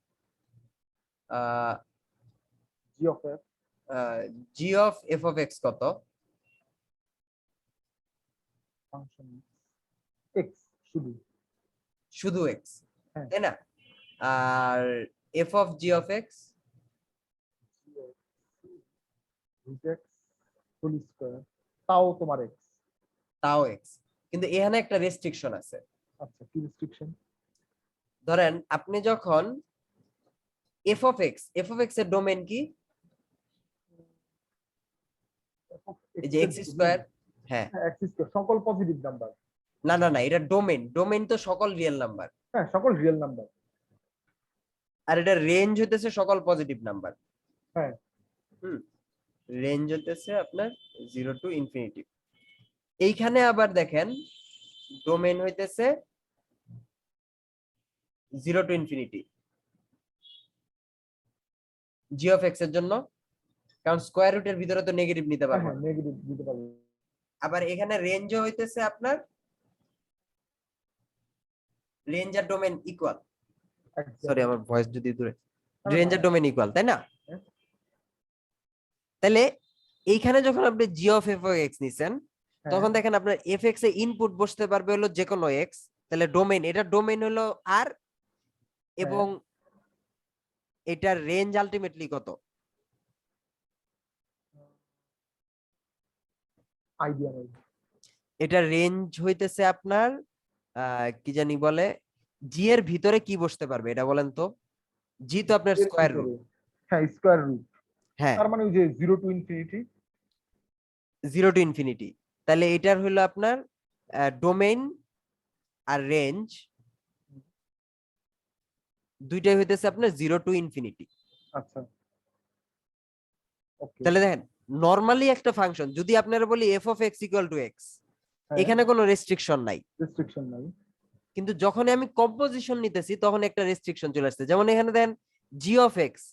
g of f g of f of x কত, ফাংশন এক্স শুধু শুধু এক্স, হ্যাঁ তাই না? আর f of g of x root x whole square তাও তোমার এক্স তাও এক্স, কিন্তু এখানে একটা রেস্ট্রিকশন আছে। আচ্ছা কি রেস্ট্রিকশন ধরেন আপনি যখন এফ অফ এক্স এর ডোমেন কি, এই যে এক্স স্কোয়ার, হ্যাঁ, এক্স স্কয়ার সকল পজিটিভ নাম্বার না না না, এটা ডোমেন, ডোমেন তো সকল রিয়েল নাম্বার, হ্যাঁ সকল রিয়েল নাম্বার আর এটা রেঞ্জ হইতেছে সকল পজিটিভ নাম্বার। হ্যাঁ হুম, রেঞ্জ হইতেছে আপনার 0 টু ইনফিনিটি। এইখানে আবার দেখেন ডোমেন হইতেছে 0 to infinity G of x এর জন্য, কারণ স্কোয়ার রুটের ভিতরে তো নেগেটিভ নিতে হ্যাঁ পারবো হ্যাঁ না। নেগেটিভ দিতে পারবে আবার এখানে রেঞ্জও হইতেছে আপনার, রেঞ্জ আর ডোমেন ইকুয়াল, সরি এক্স্যাক্টলি আমার ভয়েস যদি দূরে, না রেঞ্জ না আর ডোমেন ইকুয়াল, তাই না? হ্যাঁ, তাহলে এইখানে যখন আপনি জি অফ এফ এক্স নিছেন, হ্যাঁ তখন দেখেন আপনার এফ এক্স এ ইনপুট বসতে পারবে হলো যে কোনো এক্স, তাহলে ডোমেন, এটা ডোমেন হলো আর, হ্যাঁ এবং এটার রেঞ্জ আলটিমেটলি কত, আইডিয়া নেই এটার রেঞ্জ হইতেছে আপনার কি জানি বলে, জি এর ভিতরে কি বসতে পারবে এটা বলেন তো, জি তো আপনার এর স্কোয়ার রুট, ভিতরে হ্যাঁ স্কয়ার রুট হ্যাঁ, তার মানে ওই যে 0 টু ইনফিনিটি 0 টু ইনফিনিটি, তাহলে এটার হলো আপনার ডোমেইন আর রেঞ্জ দুইটাই হইতেছে আপনার 0 টু ইনফিনিটি। আচ্ছা ওকে তাহলে দেখেন নরমালি একটা ফাংশন যদি আপনারা বলি F of x equal to x, হ্যাঁ এখানে কোনো রেস্ট্রিকশন নাই, রেস্ট্রিকশন নাই কিন্তু যখন আমি কম্পোজিশন নিতেছি তখন একটা রেস্ট্রিকশন চলে আসছে, যেমন এখানে দেন জি অফ এক্স,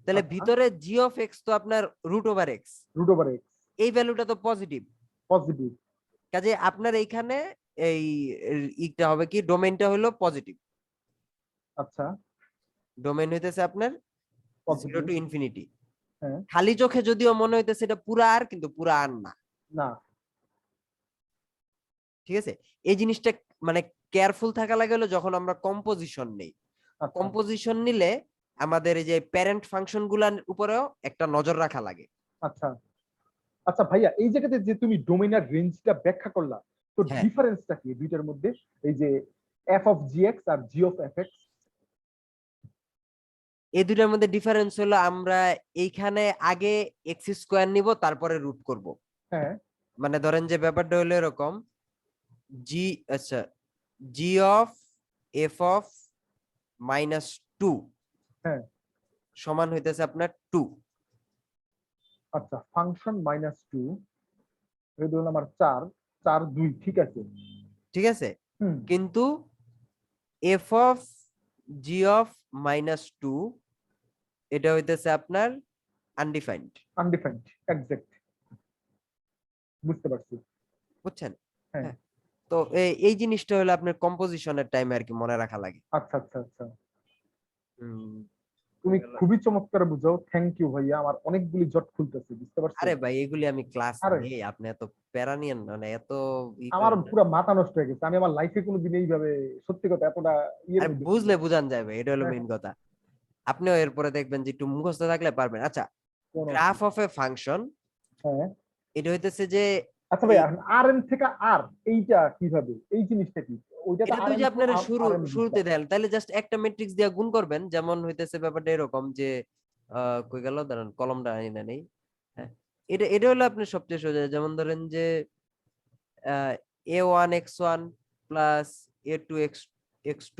তাহলে আচ্ছা ভিতরে জি অফ এক্স তো আপনার root over X, root over X এই ভ্যালুটা তো পজিটিভ, পজিটিভ কাজে আপনার এইখানে এই ইটা হবে কি, ডোমেইনটা হলো পজিটিভ, আচ্ছা ডোমেইন হইতেছে আপনার 0 পজিটিভ টু ইনফিনিটি। হ্যাঁ খালি চোখে যদিও মনে হইতেছে এটা পুরা আর, কিন্তু পুরা আর না, না ঠিক আছে? এই জিনিসটা মানে কেয়ারফুল থাকা লাগে হলো যখন আমরা কম্পোজিশন নেই, আচ্ছা কম্পোজিশন নিলে আমাদের এই যে প্যারেন্ট ফাংশন গুলার উপরেও একটা নজর রাখা লাগে। আচ্ছা আচ্ছা ভাইয়া এই জায়গাতে যে তুমি ডোমেইনার রেঞ্জটা ব্যাখ্যা করলা তো হ্যাঁ, ডিফারেন্সটা কি এই দুইটার মধ্যে এই যে এফ অফ জি এক্স আর জি অফ এফ এক্স এই দুটার মধ্যে ডিফারেন্স হলো আমরা এইখানে আগে এক্স স্কোয়ার নিব তারপরে রুট করব, হ্যাঁ মানে ধরেন যে ব্যাপারটা হলো এরকম, জি, আচ্ছা, জি অফ এফ অফ মাইনাস 2 হ্যাঁ সমান হইতেছে আপনার 2, আচ্ছা ফাংশন -2 এই ধরুন আমার 4 4 2 ঠিক আছে ঠিক আছে? হুম কিন্তু F of g of minus 2 এটা হইতেছে আপনার আনডিফাইন্ড, আনডিফাইন্ড এক্সাক্ট বুঝতে পারছি বুঝছেন? হ্যাঁ হ্যাঁ, তো এই জিনিসটা হলো আপনার কম্পোজিশনের টাইমে আর কি মনে রাখা লাগে। আচ্ছা আচ্ছা আচ্ছা হুম, তুমি গেল। খুবই চমৎকার বুঝাও, থ্যাংক ইউ ভাইয়া, আমার অনেকগুলি জট খুলতেছে, বুঝতে পারছো? আরে ভাই এগুলি আমি ক্লাস আরে নেই, আপনি এত প্যারা নিয়েন না, মানে এত ই আমার করেন না। পুরো মাথা নষ্ট হয়ে গেছে, আমি আমার লাইফে কোনোদিন এইভাবে সত্যি কথা এতটা ইয়ের আরে মধ্যে পড়ি বুঝলে নাই। বুঝান যাবে, এটা হলো হ্যাঁ মেইন হ্যাঁ, কথা। আপনিও এরপরে দেখবেন যে একটু মুখস্থ থাকলে পারবেন। আচ্ছা, কোনো গ্রাফ অসুবিধা অফ এ ফাংশন, নেই। হ্যাঁ এটা হইতেছে যে আচ্ছা এই ভাই, আর এন থেকে আর এইটা কিভাবে, এই জিনিসটা কি? ওইটা তো এটা তো আর ওই এন যে টু আপনার আর এন শুরুতে দেন, তাহলে জাস্ট একটা ম্যাট্রিক্স দিয়ে গুণ করবেন। যেমন হইতেছে ব্যাপারটা এরকম যে কই গেল, দাঁড়ান কলমটা আনি না নেই। হ্যাঁ, এটা এটা হলো আপনার সবচেয়ে সোজা। যেমন ধরেন যে a1 x1 plus a2 x2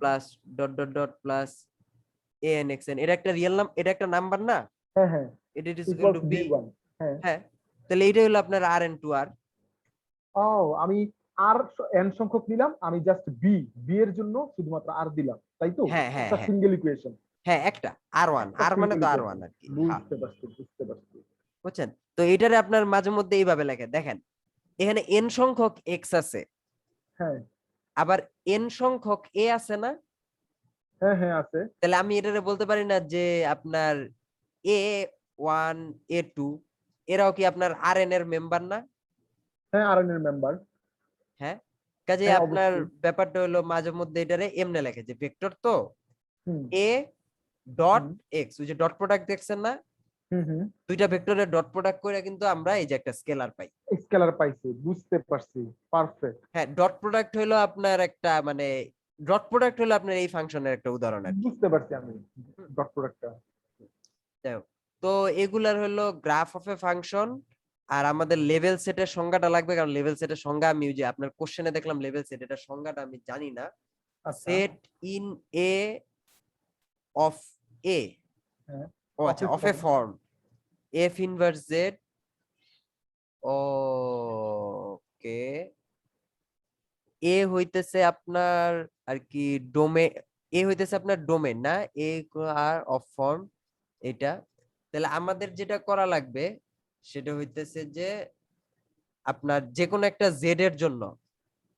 plus dot dot dot plus an xn, এটা একটা রিয়েল নাম, এটা একটা নাম্বার না, হ্যাঁ হ্যাঁ, এটা is equal equals to B B. One. হ্যাঁ। হ্যাঁ, তাহলে এইটা হলো আপনার rn2r। ও, আমি আর এন সংখ্যক নিলাম, আমি জাস্ট বি, বি এর জন্য শুধুমাত্র আর দিলাম, তাই তো? হ্যাঁ হ্যাঁ একটা হ্যাঁ সিঙ্গেল ইকুয়েশন। হ্যাঁ, একটা আর1, একটা আর মানে সিঙ্গেল তো আর1 ইকুয়েশন, আর কি। হ্যাঁ, বুঝতে পারছি বুঝতে পারছি। বুঝছেন? তো এটারে আপনার মাঝে মধ্যে এইভাবে লেখে, দেখেন এখানে n সংখ্যক x আছে, হ্যাঁ আবার n সংখ্যক a আছে না? হ্যাঁ হ্যাঁ আছে। তাহলে আমি এটারে বলতে পারি না যে আপনার a1 a2 এরাও কি আপনার rn এর মেম্বার না? হ্যাঁ আর এন এর মেম্বার। হ্যাঁ, কাজে হ্যাঁ আপনার অবশ্যই। ব্যাপারটা হলো মাঝে মধ্যে এটারে এমনে লেখে যে ভেক্টর তো হুম a ডট হুম x, ওই যে ডট প্রোডাক্ট দেখছেন না, হুম হুম। দুইটা ভেক্টরের ডট প্রোডাক্ট করে কিন্তু আমরা এই যে একটা স্কেলার পাই। স্কেলার পাইছি, বুঝতে পারছি, পারফেক্ট। হ্যাঁ, ডট প্রোডাক্ট হলো আপনার একটা মানে ডট প্রোডাক্ট হলো আপনার এই ফাংশনের একটা উদাহরণ আর কি। বুঝতে পারছি আমি, হুম, ডট প্রোডাক্টটা। যাই হোক। তো এগুলার হলো গ্রাফ অফ এ ফাংশন। আর আমাদের লেভেল সেটের সংজ্ঞাটা লাগবে, কারণ লেভেল সেটের সংজ্ঞা আমি ওই যে আপনার কোশ্চেনে দেখলাম লেভেল সেট, এটা সংজ্ঞাটা আমি জানি না। আচ্ছা। Set in a of a, হ্যাঁ, ও আচ্ছা, office of a form. Form f inverse z. Okay, a হইতেছে আপনার আর কি ডোমেন, এ হইতেছে আপনার ডোমেন না, এ আর অফ ফর্ম এটা। তাহলে আমাদের যেটা করা লাগবে সেটা হইতেছে যে আপনার যে কোনো একটা জেড এর জন্য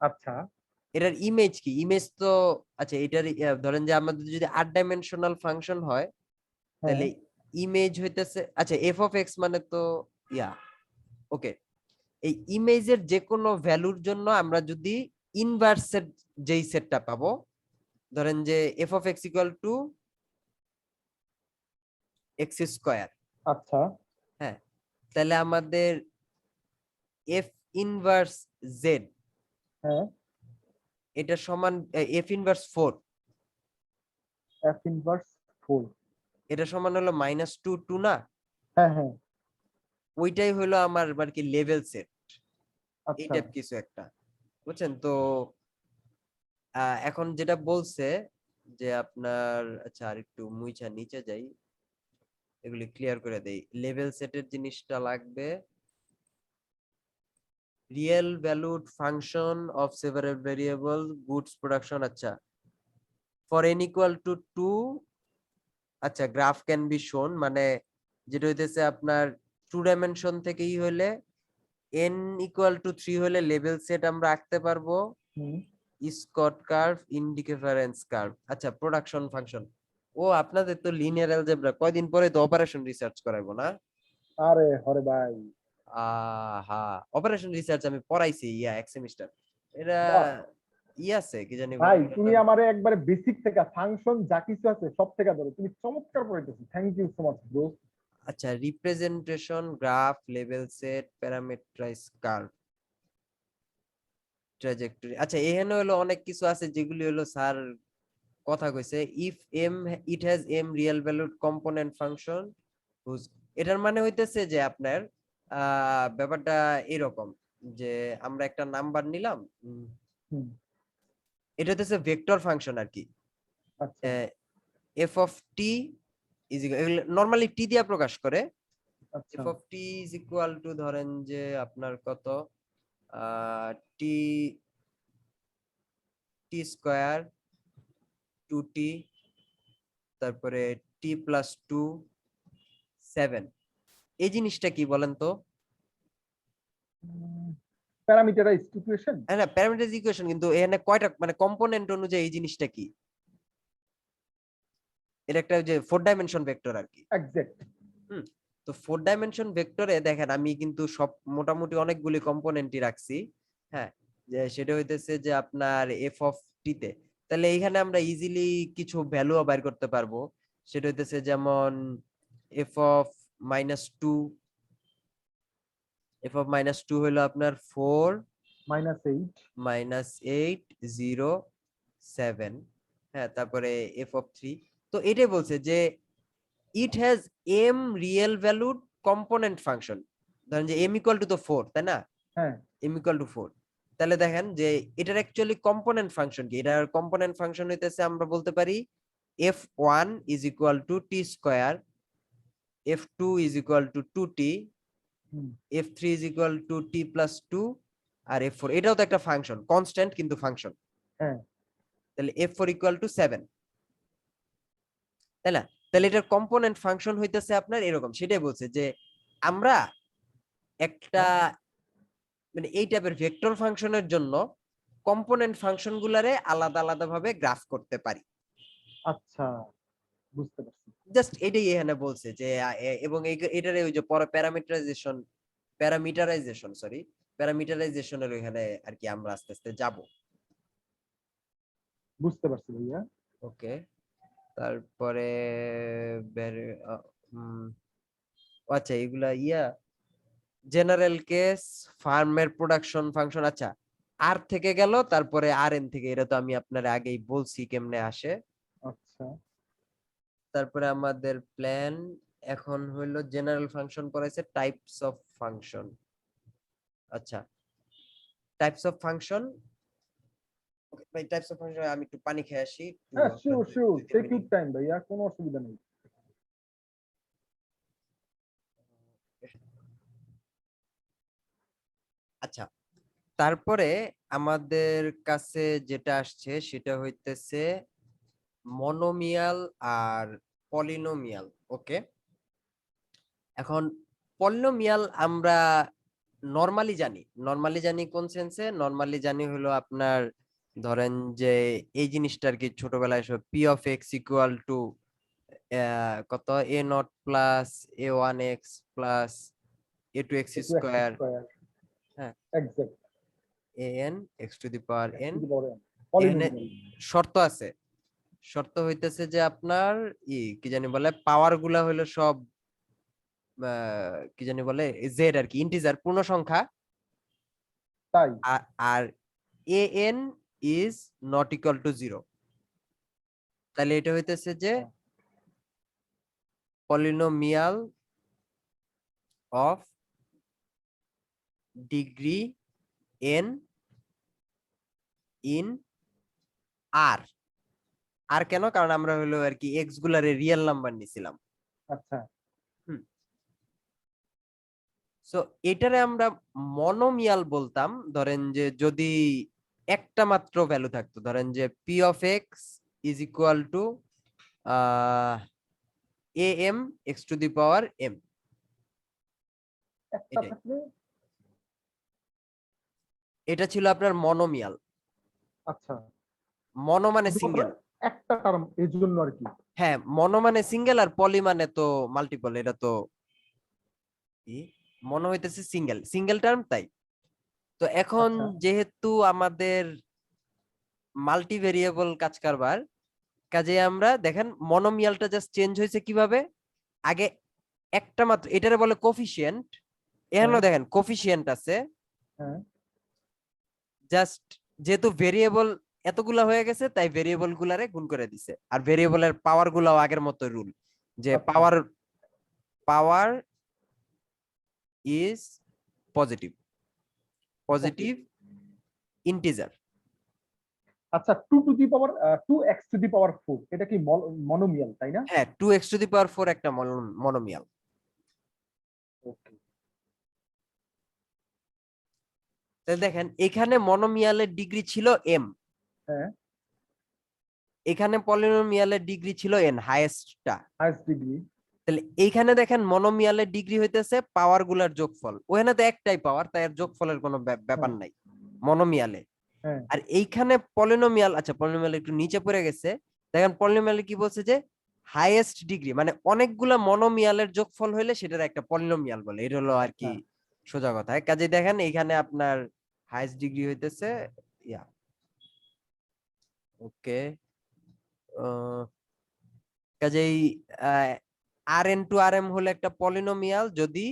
আচ্ছা। এটার ইমেজ কি, ইমেজ তো আচ্ছা এটার ধরেন যে আমাদের যদি 8 ডাইমেনশনাল ফাংশন হয়, হ্যাঁ তাহলে ইমেজ হইতেছে আচ্ছা এফ অফ এক্স মানে তো ইয়া, ওকে, এই ইমেজের যে কোনো ভ্যালুর জন্য আমরা যদি ইনভার্সের যেই সেটটা পাবো, ধরেন যে F of x equal to x square. আচ্ছা। হ্যাঁ, তাহলে আমাদের এফ ইনভার্স জেড হ্যাঁ, এটা সমান এফ ইনভার্স 4, এফ ইনভার্স 4। এটা সমান হলো -2 না? হ্যাঁ হ্যাঁ। ওইটাই হলো আমার আর কি লেভেল সেট, এই আচ্ছা। টাইপ কিছু একটা। বুঝছেন তো? এখন যেটা বলছে যে আপনার আচ্ছা আর একটু মুইছা নিচে যাই, এগুলি ক্লিয়ার করে দেই। লেভেল সেটের জিনিসটা লাগবে, real valued function of several variable goods production. আচ্ছা, ফর n ইকুয়াল টু 2, আচ্ছা গ্রাফ ক্যান বি শোন, মানে যেটা হইতেছে আপনার 2 ডাইমেনশন থেকেই হলে n ইকুয়াল টু 3 হলে লেভেল সেট আমরা আঁকতে পারবো। হুম। স্কট কার্ভ, ইনডিফারেন্স কার্ভ, আচ্ছা প্রোডাকশন ফাংশন। ও আপনাদের তো লিনিয়ার অ্যালজেব্রা, কয়দিন পরে তো অপারেশন রিসার্চ করাইবো না? আরে হরে ভাই, হা, অপারেশন রিসার্চ আমি পড়াইছি ইয়া এক সেমিস্টার। এটা বাহ ই আছে কি জানি বলে ভাই, এটার তুমি নাম। আমারে একবারে বেসিক থেকে ফাংশন যা কিছু আছে সব থেকে ধরো, তুমি চমৎকার পড়াইতেছো, thank you so much bro. আচ্ছা, representation graph level set parameterise curve trajectory, আচ্ছা এখানে হলো অনেক কিছু আছে যেগুলি হলো স্যার কথা কইছে। If M it has M real valued component function whose, এটার মানে হইতেছে যে আপনার ব্যাপারটা এরকম যে আমরা একটা নাম্বার নিলাম, হুম। এটা হচ্ছে ভেক্টর ফাংশন আর কি। আচ্ছা f of t is normally t দিয়ে প্রকাশ করে। আচ্ছা। F of t is equal to ধরেন যে আপনার কত টি টি স্কোয়ার 2t, তারপরে টি প্লাস 2 7, এই জিনিসটা কি বলেন তো? Parameterized equation. হ্যাঁ না, প্যারামিটার ইকুয়েশন, কিন্তু এখানে কয়টা মানে কম্পোনেন্ট অনুযায়ী এই জিনিসটা কি? এটা একটা যে 4 ডাইমেনশন ভেক্টর আর কি। এক্সাক্ট। তো 4 ডাইমেনশন ভেক্টরে দেখেন আমি কিন্তু সব মোটামুটি অনেকগুলি কম্পোনেন্টই রাখছি। হ্যাঁ, যে সেটা হইতেছে যে আপনার এফ অফ টি তে, তাহলে এইখানে আমরা ইজিলি কিছু ভ্যালু বাইর করতে পারবো। সেটা হইতেছে যেমন F of minus two, F of minus two হলো আপনার 4 -8 মাইনাস 8 0 7। হ্যাঁ, তারপরে এফ অফ 3। তো এটাই বলছে যে ইট has M real valued component function. ধরেন যে এম ইকুয়াল টু তো 4, তাই না? হ্যাঁ এম ইকুয়াল টু 4, তাহলে দেখেন যে এটার অ্যাকচুয়ালি কম্পোনেন্ট ফাংশন কি, এটার কম্পোনেন্ট ফাংশন হইতেছে আমরা বলতে পারি f1 is equal to T square, f2 is equal to 2t, hmm, f3 is equal to t plus 2, আর f4 এটাও তো একটা ফাংশন, কনস্ট্যান্ট কিন্তু ফাংশন। হ্যাঁ তাহলে f4 ইকুয়াল টু 7, তাই না? তাহলে এটার কম্পোনেন্ট ফাংশন হইতেছে আপনার এরকম। সেটাই বলছে যে আমরা একটা মানে এই টাইপের ভেক্টর ফাংশনের জন্য কম্পোনেন্ট ফাংশন গুলারে আলাদা আলাদা ভাবে গ্রাফ করতে পারি। আচ্ছা, বুঝতে পারছি। জাস্ট এটাই এখানে বলছে যে এবং এটারে ওই যে পরে প্যারামিটারাইজেশনের ওইখানে আর কি আমরা আস্তে আস্তে যাব। বুঝতে পারছি ভাইয়া। ওকে, তারপরে আচ্ছা এগুলা জেনারেল কেস, ফার্মের প্রোডাকশন ফাংশন, আচ্ছা আর থেকে গেল, তারপরে আর এন থেকে, এটা তো আমি আপনার আগেই বলছি কেমনে আসে। আচ্ছা, তারপরে আমাদের প্ল্যান এখন হইলো জেনারেল ফাংশন পড়াইছে, টাইপস অফ ফাংশন। আচ্ছা, টাইপস অফ ফাংশন, ভাই টাইপস অফ ফাংশন আমি একটু পানি খেয়ে আসি, একটু হ্যাঁ আপনার sure sure, 2-3 take your minute. Time ভাইয়া, কোনো অসুবিধা নেই। আচ্ছা, তারপরে আমাদের কাছে যেটা আসছে সেটা হইতেছে মনোমিয়াল আর পলিনোমিয়াল। ওকে, এখন পলিনোমিয়াল আমরা নরমালি জানি কোন সেন্সে, নরমালি জানি হলো আপনার ধরেন যে এই জিনিসটা আর কি ছোটবেলায় সব P of x equal to কত a naught plus a one x plus a two x একটু এক্স স্কোয়ার, স্কয়ার। হ্যাঁ, exact. A n x to the power x n. To the power n, এখানে পলিনোমিয়াল। শর্ত আছে, শর্ত হইতেছে যে আপনার কি জানি বলে পাওয়ার গুলা হইলো সব কি জানি বলে জেড আর কি, ইন্টিজার পূর্ণ সংখ্যা, তাই আর a n is not equal to 0। তাহলে এটা হইতেছে যে polynomial of degree n in R. আর কেন? কারণ আমরা হলো আর কি এক্স গুলারে রিয়েল নাম্বার নিছিলাম। আচ্ছা, সো এটারে আমরা মনোমিয়াল বলতাম ধরেন যে যদি একটা মাত্র ভ্যালু থাকতো, ধরেন যে P of x is equal to A M X to the power M. একটা থাকলে। এটা ছিল আপনার মনোমিয়াল। আচ্ছা, মনো মানে শুধুমাত্র সিঙ্গেল। একটা টার্ম এর জন্য আর কি। হ্যাঁ, মনো মানে সিঙ্গেল আর পলি মানে তো মাল্টিপল। এটা তো মনো হইতেছে সিঙ্গেল সিঙ্গেল টার্ম, তাই। তো এখন আচ্ছা, যেহেতু আমাদের মাল্টি ভেরিয়েবল কাজ কারবার, কাজে আমরা দেখেন মনোমিয়ালটা জাস্ট চেঞ্জ হয়েছে কিভাবে, আগে একটা মাত্র এটারে বলে কোফিশিয়েন্ট, এখানে হ্যাঁ দেখেন কোফিশিয়েন্ট আছে, হ্যাঁ, জাস্ট যেহেতু ভেরিয়েবল এতগুলা হয়ে গেছে তাই ভেরিয়েবল গুলারে গুণ করে দিছে, আর ভেরিয়েবলের পাওয়ার গুলাও আগের মতো রুল যে আচ্ছা, power power is positive, okay. Positive integer. আচ্ছা, 2 two the power 2x two the পাওয়ার 4 এটা কি মনোমিয়াল, তাই না? হ্যাঁ, 2x টু দি পাওয়ার 4 একটা মনোমিয়াল। ওকে। তাহলে দেখেন এখানে মনোমিয়ালের ডিগ্রি ছিল m, হ্যাঁ, এখানে পলিনোমিয়ালের ডিগ্রি ছিল n, হাইয়েস্টটা। Highest degree. তাহলে এইখানে দেখেন মনোমিয়ালের ডিগ্রি হইতেছে পাওয়ার গুলার যোগফল, ওখানে তো একটাই পাওয়ার তাই এর যোগফলের কোনো ব্যাপার হ্যাঁ নাই মনোমিয়ালে। হ্যাঁ, আর এইখানে পলিনোমিয়াল, আচ্ছা পলিনোমিয়াল একটু নিচে পড়ে গেছে, দেখেন পলিনোমিয়ালে কি বলছে যে হাইয়েস্ট ডিগ্রি মানে অনেকগুলা মনোমিয়ালের যোগফল হইলে সেটার একটা পলিনোমিয়াল বলে, এটা হলো আর কি সোজা কথা। কাজে দেখেন এখানে আপনার হাইয়েস্ট ডিগ্রি হইতেছে ইয়া ওকে কাজেই আর এন টু আর এম হলো একটা পলিনোমিয়াল যদি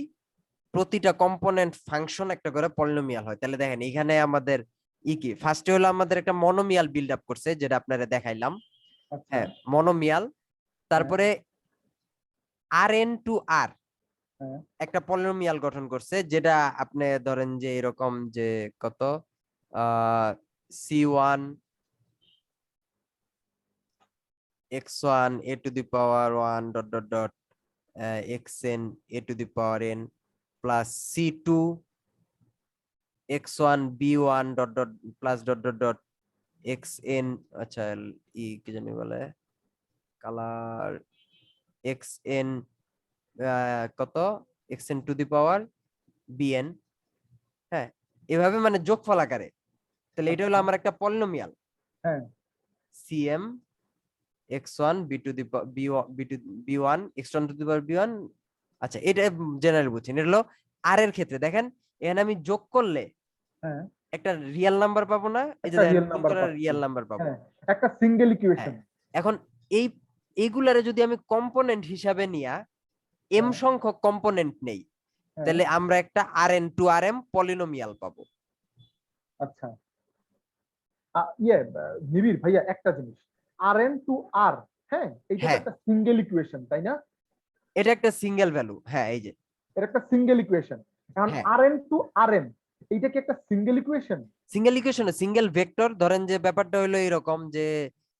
প্রতিটা কম্পোনেন্ট ফাংশন একটা করে পলিনোমিয়াল হয়। তাহলে দেখেন এখানে আমাদের কি ফার্স্টে হলো আমাদের একটা মনোমিয়াল বিল্ড আপ করছে যেটা আপনারা দেখাইলাম, আচ্ছা হ্যাঁ মনোমিয়াল। তারপরে আর এন টু আর হ্যাঁ একটা পলিনোমিয়াল গঠন করছে যেটা আপনি ধরেন যে এরকম যে কত c1 x1 a to the power 1 dot dot dot xn a to the power n plus c2 x1 b1 dot dot plus dot dot dot xn আচ্ছা কি জানি বলে কালার xn কত xn to the power bn, হ্যাঁ এভাবে মানে যোগফল আকারে। তাহলে এটা হলো আমার একটা পলিনোমিয়াল হ্যাঁ cm x1 b to the b1 x1 to the power b1। আচ্ছা এটা জেনারেল বুঝছেন, এটা হলো আর এর ক্ষেত্রে দেখেন এখানে আমি যোগ করলে হ্যাঁ একটা রিয়েল নাম্বার পাবো না, এই যে একটা দেখেন রিয়েল নাম্বার পাচ্ছি, রিয়েল নাম্বার পাবো। হ্যাঁ একটা সিঙ্গেল হ্যাঁ ইকুয়েশন। এখন এই এইগুলারে যদি আমি কম্পোনেন্ট হিসাবে নিয়া এম হ্যাঁ সংখ্যক কম্পোনেন্ট নেই হ্যাঁ তাহলে আমরা একটা R n to R m polynomial পাবো। আচ্ছা নিবিড় ভাইয়া একটা জিনিস, আর এন টু আর, হ্যাঁ এইটা তো হ্যাঁ একটা সিঙ্গেল ইকুয়েশন তাই না? এটা একটা সিঙ্গেল ভ্যালু, হ্যাঁ এই যে এটা একটা সিঙ্গেল ইকুয়েশন। এখন হ্যাঁ আর এন টু আর এম এইটা কি একটা single equation? Single equation single vector. ধরেন যে ব্যাপারটা হলো এরকম যে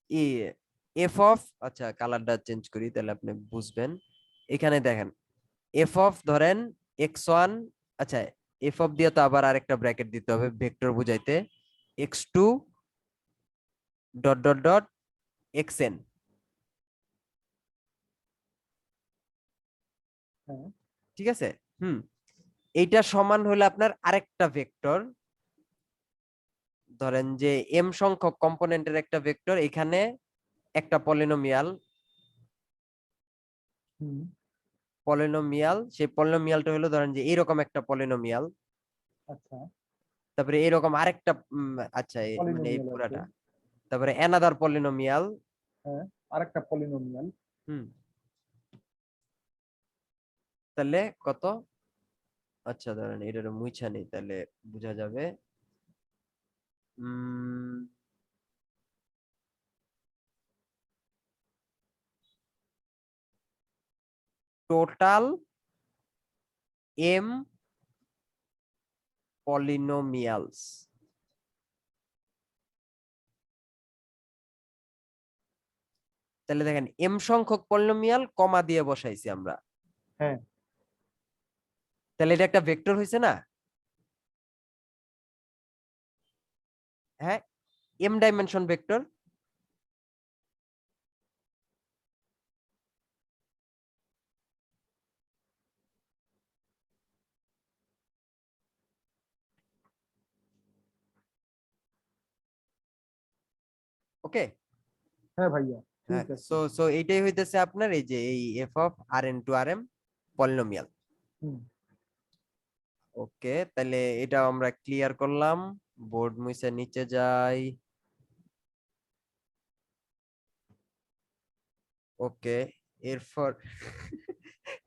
ই এফ অফ, আচ্ছা কালারটা চেঞ্জ করি তাহলে আপনি বুঝবেন। এখানে দেখেন এফ অফ ধরেন x1, আচ্ছা এফ অফ দিয়ে তো আবার আরেকটা ব্র্যাকেট দিতে হবে ভেক্টর বুঝাইতে, x2 dot dot dot xn, হ্যাঁ ঠিক আছে। এইটা সমান হলে আপনার আরেকটা ভেক্টর, ধরেন যে এম সংখ্যক কম্পোনেন্টের একটা ভেক্টর, এখানে একটা পলিনোমিয়াল হুম সেই পলিনোমিয়ালটা হলো ধরেন যে এইরকম একটা পলিনোমিয়াল, আচ্ছা তারপরে এরকম আরেকটা আচ্ছা মানে এই পলিনোমিয়াল আছে, পুরাটা, তারপরে অ্যানাদার পলিনোমিয়াল। হ্যাঁ আরেকটা পলিনোমিয়াল। হুম তাহলে কত, আচ্ছা ধরেন এটার মুইছা নেই তাহলে বোঝা যাবে। টোটাল এম পলিনোমিয়ালস, তাহলে দেখেন এম সংখ্যক পলিনোমিয়াল কমা দিয়ে বসাইছি আমরা, হ্যাঁ তাহলে এটা একটা ভেক্টর হয়েছে না? হ্যাঁ এম ডাইমেনশন ভেক্টর। ওকে হ্যাঁ ভাইয়া হ্যাঁ ঠিক আছে। সো সো এইটাই হইতেছে আপনার এই যে এই f of R n to R m polynomial. Hmm okay তাহলে এটা আমরা ক্লিয়ার করলাম, বোর্ড মুছে নিচে যাই। ওকে এরপর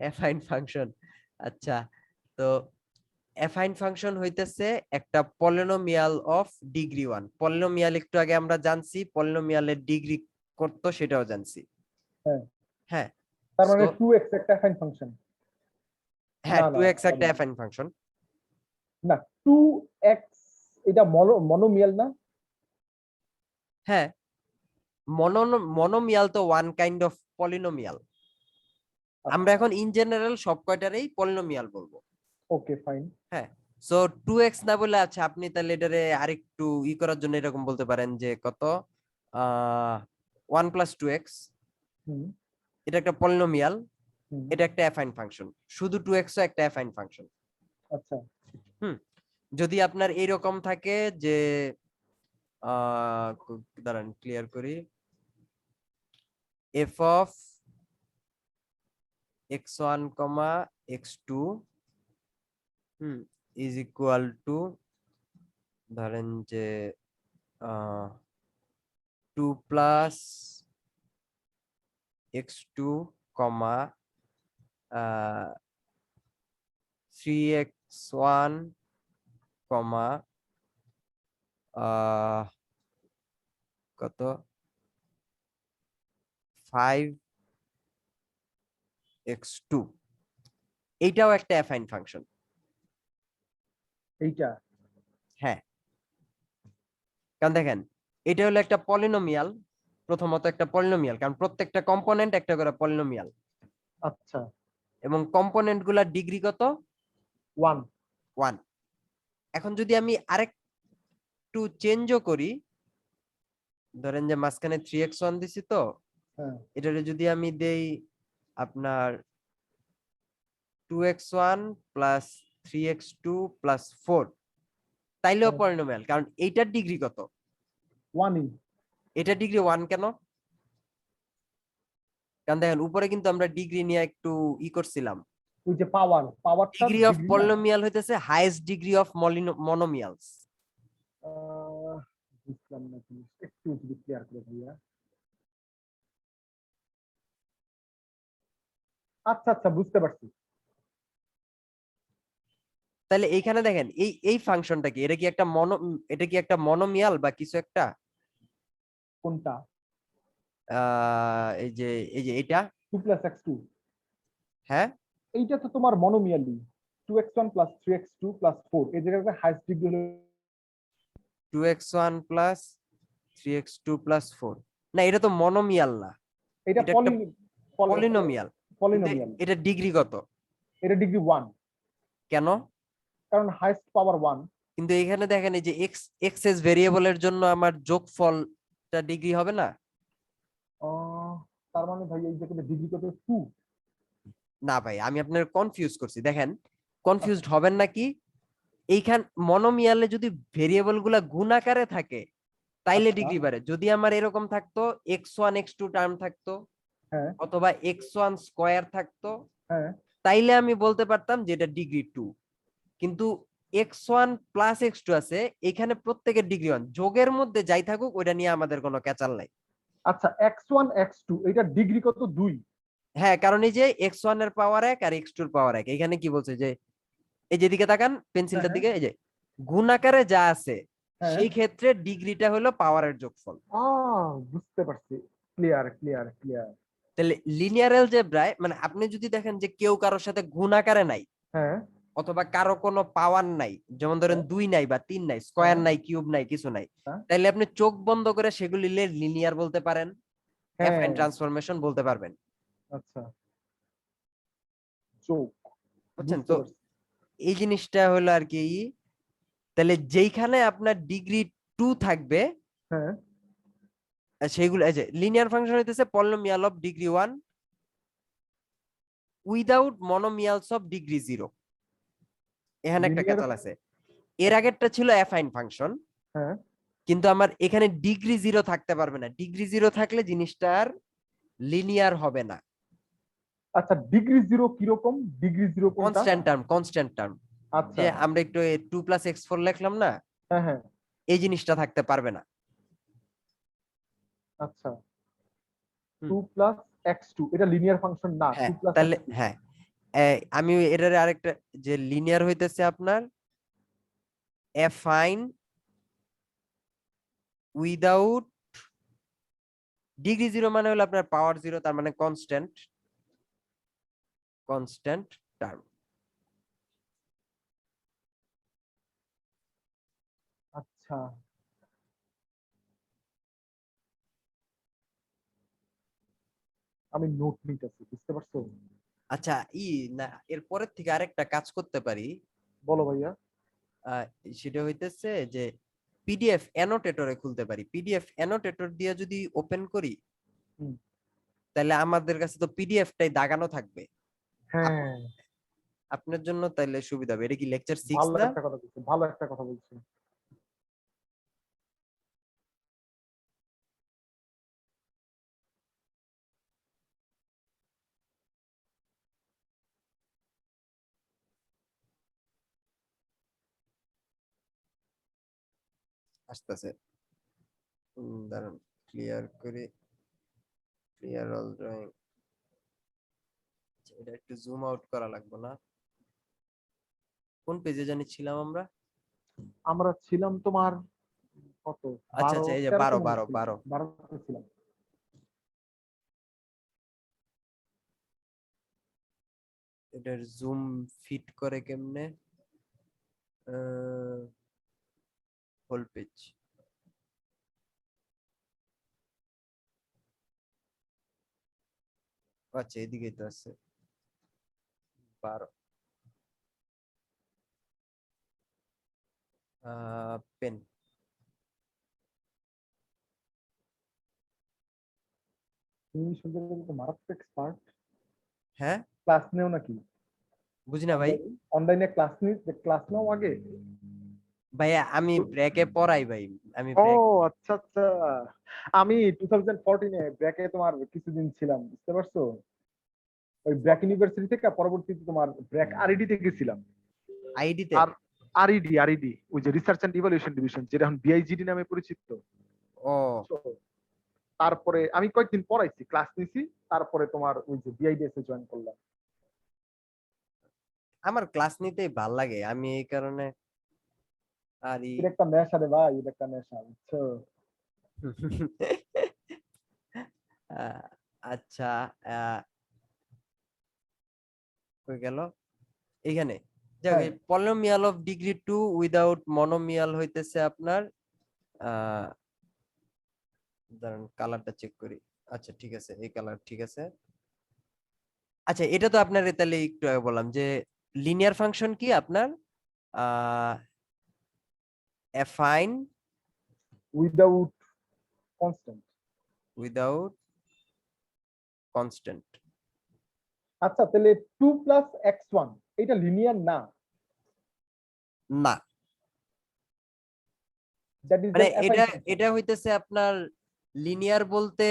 অ্যাফাইন ফাংশন। আচ্ছা তো অ্যাফাইন ফাংশন হইতেছে একটা পলিনোমিয়াল অফ ডিগ্রি 1। পলিনোমিয়াল একটু আগে আমরা জানছি পলিনোমিয়ালের ডিগ্রি করতো সেটাও জানছি, হ্যাঁ হ্যাঁ তার মানে সো 2x একটা অ্যাফাইন ফাংশন? হ্যাঁ না না 2x একটা sorry, অ্যাফাইন ফাংশন। না 2x এটা মনোমিয়াল না? হ্যাঁ মনোমিয়াল তো ওয়ান কাইন্ড অফ পলিনোমিয়াল, আমরা এখন ইন জেনারেল সব কয়টারই পলিনোমিয়াল বলবো। Okay fine. হ্যাঁ সো 2x না বলে আচ্ছা আপনি তাহলে এটারে আরেকটু করার জন্য এরকম বলতে পারেন যে কত 1 প্লাস 2x, হুম এটা একটা পলিনোমিয়াল, হুম এটা একটা অ্যাফাইন ফাংশন, শুধু 2x ও একটা অ্যাফাইন ফাংশন। আচ্ছা হুম যদি আপনার এইরকম থাকে যে দাঁড়ান ক্লিয়ার করি, F of x1 comma x2 is equal to ধরেন যে 2 প্লাস x2 কমা 3x1 কমা কত 5x2 এইটাও একটা অ্যাফাইন ফাংশন। এইটা হ্যাঁ, কারণ দেখেন এটা হলো একটা পলিনোমিয়াল, প্রথমত একটা পলিনোমিয়াল, কারণ প্রত্যেকটা কম্পোনেন্ট একটা করে পলিনোমিয়াল, আচ্ছা এবং কম্পোনেন্ট গুলা ডিগ্রি কত 1 1। এখন যদি আমি আরেকটু চেঞ্জও করি, ধরেন যে মাঝখানে 3x1 দিছি, তো হ্যাঁ এটারে যদি আমি দেই আপনার 2x1 প্লাস 3x2 প্লাস 4, তাইলেও হ্যাঁ, পলিনোমিয়াল, কারণ এইটার ডিগ্রি কত, 1 এটা ডিগ্রি 1 কেন, কারণ দেখেন উপরে কিন্তু আমরা ডিগ্রি নিয়ে একটু করছিলাম। ওই যে পাওয়ারটা ডিগ্রি অফ ডিগ্রি না পলিনোমিয়াল হইতেছে হাইয়েস্ট ডিগ্রি অফ মনোমিয়ালস। বুঝলাম না জিনিস, একটু যদি ক্লিয়ার করে ভাইয়া। আচ্ছা আচ্ছা বুঝতে পারছি। তাহলে এইখানে দেখেন এই এই ফাংশনটা কি, এটা কি একটা এটা কি একটা মনোমিয়াল বা কিছু একটা, কোনটা? এই যে এটা, 2 প্লাস x2, হ্যাঁ এইটা তো তোমার মনোমিয়ালি। 2x1 প্লাস 3x2 প্লাস 4, এই জায়গায় হাইস্ট ডিগ্রি হলো 2x1 প্লাস 3x2 প্লাস 4, না এটা তো মনোমিয়াল না, এটা এটা একটা পলিনোমিয়াল। পলিনোমিয়াল। কিন্তু এটা ডিগ্রি কত, এটা ডিগ্রি 1, কেন, কারণ হাইস্ট পাওয়ার 1। কিন্তু এখানে দেখেন এই যে এক্সেস ভেরিয়েবলের জন্য আমার যোগফলটা ডিগ্রি হবে না। তার মানে ভাই এই জায়গায় ডিগ্রি কত 2? না ভাই, আমি আপনার কনফিউজ করছি, দেখেন কনফিউজড হবেন নাকি, এইখান মনোমিয়ালে যদি ভেরিয়েবল গুলা গুণ আকারে থাকে তাইলে আচ্ছা ডিগ্রি বাড়ে, যদি আমার এরকম থাকতো x1 x2 টার্ম থাকতো হ্যাঁ অথবা x1 স্কয়ার থাকতো, হ্যাঁ তাইলে আমি বলতে পারতাম যে এটা ডিগ্রি 2। কিন্তু x1 প্লাস x2 আছে, এখানে প্রত্যেকের ডিগ্রি 1, যোগের মধ্যে যাই থাকুক ওইটা নিয়ে আমাদের কোনো ক্যাচাল নাই। আচ্ছা x1 x2 এটা ডিগ্রি কত 2? হ্যাঁ, কারণ এই যে x1 এর পাওয়ার 1 আর x2 এর পাওয়ার 1, এখানে কি বলছে যে এই যেদিকে তাকান হ্যাঁ পেন্সিলটার হ্যাঁ দিকে, এই যে গুণ আকারে যা আছে হ্যাঁ সেই ক্ষেত্রে ডিগ্রিটা হলো পাওয়ারের যোগফল। বুঝতে পারছি। Clear clear clear. তাহলে লিনিয়ার অ্যালজেব্রায় মানে আপনি যদি দেখেন যে কেউ কারোর সাথে গুণ আকারে নাই হ্যাঁ অথবা কারো কোনো পাওয়ার নাই, যেমন ধরেন হ্যাঁ 2 নাই বা 3 নাই, স্কয়ার হ্যাঁ নাই, কিউব নাই, কিছু নাই, হ্যাঁ তাইলে আপনি চোখ বন্ধ করে সেগুলি লিনিয়ার বলতে পারেন, অ্যাফাইন হ্যাঁ, ট্রান্সফরমেশন বলতে পারবেন। আচ্ছা চোখ, বুঝছেন বুঝতে তো, পারছি। এই জিনিসটা হলো আর কি। তাহলে যেইখানে আপনার ডিগ্রি 2 থাকবে হ্যাঁ সেইগুলো, এই যে লিনিয়ার ফাংশন হইতেছে polynomial of degree 1 without monomials of degree 0, এখানে একটা লিনিয়ার। ক্যাচাল আছে। এর আগেরটা ছিল অ্যাফাইন ফাংশন, হ্যাঁ কিন্তু আমার এখানে ডিগ্রি 0 থাকতে পারবে না, ডিগ্রি 0 থাকলে জিনিসটা আর লিনিয়ার হবে না। আচ্ছা ডিগ্রি 0 কিরকম? ডিগ্রি 0 কোনটা? কনস্ট্যান্ট টার্ম, আচ্ছা যে আমরা একটু 2 প্লাস x4 লিখলাম না, হ্যাঁ হ্যাঁ এই জিনিসটা থাকতে পারবে না। আচ্ছা হুম, 2 প্লাস x2 এটা লিনিয়ার ফাংশন না, হ্যাঁ 2 প্লাস তাহলে x2। হ্যাঁ, আমি এটার আরেকটা, যে লিনিয়ার হইতেছে আপনার অ্যাফাইন উইদাউট ডিগ্রি 0, মানে হলো আপনার পাওয়ার 0, তার মানে কনস্ট্যান্ট টার্ম। আচ্ছা আমি নোট নিতেছি, বুঝতে পারছো? আচ্ছা না, এর পরের থেকে আরেকটা কাজ করতে পারি, বলো ভাইয়া। আহ, সেটা হইতেছে যে পিডিএফ অ্যানোটেটরে খুলতে পারি, পিডিএফ অ্যানোটেটর দিয়ে যদি ওপেন করি হুম, তাহলে আমাদের কাছে তো পিডিএফটাই দাগানো থাকবে। আপ- হ্যাঁ আপনার জন্য তাহলে সুবিধা হবে। এটা কি লেকচার 6 ভালো না? একটা কথা বলছো, ভালো একটা কথা বলছো। আসতেছে। দাঁড়ান ক্লিয়ার করে, ক্লিয়ার অল ড্রয়িং। এটা একটু জুম আউট করা লাগবে না? কোন পেজে জানি ছিলাম আমরা? আমরা ছিলাম তোমার কত, আচ্ছা 12 আচ্ছা, এই যে 13 12 মনে 12 ছিল, 12। 12 ছিলাম। এটার জুম ফিট করে কেমনে? Whole page. আচ্ছা এদিকেই তো আছে 12। পেন। তুমি শুনতে তো মারাত্মক এক্সপার্ট। হ্যাঁ, ক্লাস নেও নাকি? বুঝি না ভাই। অনলাইনে ক্লাস নাও আগে? ভাইয়া আমি ব্রেকে পড়াই ভাই। আমি ও ব্রেক। আচ্ছা আচ্ছা, আমি 2014 এ ব্র্যাকে তোমার কিছুদিন ছিলাম, বুঝতে পারছো? ওই ব্র্যাক ইউনিভার্সিটি থেকে পরবর্তীতে তোমার ব্র্যাক আরইডি তে গেছিলাম। আইডিতে। আর আরইডি ওই যে রিসার্চ এন্ড ইভালুয়েশন ডিভিশন, যেটা এখন বিআইজিডি নামে পরিচিত। ও So, তারপরে আমি কয়েকদিন পড়াইছি, ক্লাস নিছি, তারপরে তোমার ওই যে বিআইডিএস এ জয়েন করলাম। আমার ক্লাস নিতেই ভাল লাগে, আমি এই কারণে। আর এটা একটা নেশা রে ভাই, এটা একটা নেশা, বুঝছো? আহ, আচ্ছা, আহ, কই গেল? এখানে যাক, হ্যাঁ, পলিনোমিয়াল অফ ডিগ্রি 2 উইদাউট মনোমিয়াল হইতেছে আপনার আহ দাঁড়ান কালারটা চেক করি। আচ্ছা ঠিক আছে, এই কালার ঠিক আছে। আচ্ছা এটা তো আপনার তাহলে একটু আগে বললাম যে লিনিয়ার ফাংশন কি আপনার আহ affine without constant. Without constant. আচ্ছা তাহলে 2 + x1 এটা লিনিয়ার না? না, দ্যাট ইজ মানে অ্যান অ্যাফাইন এটা ফাংশন। এটা হইতেছে আপনার লিনিয়ার বলতে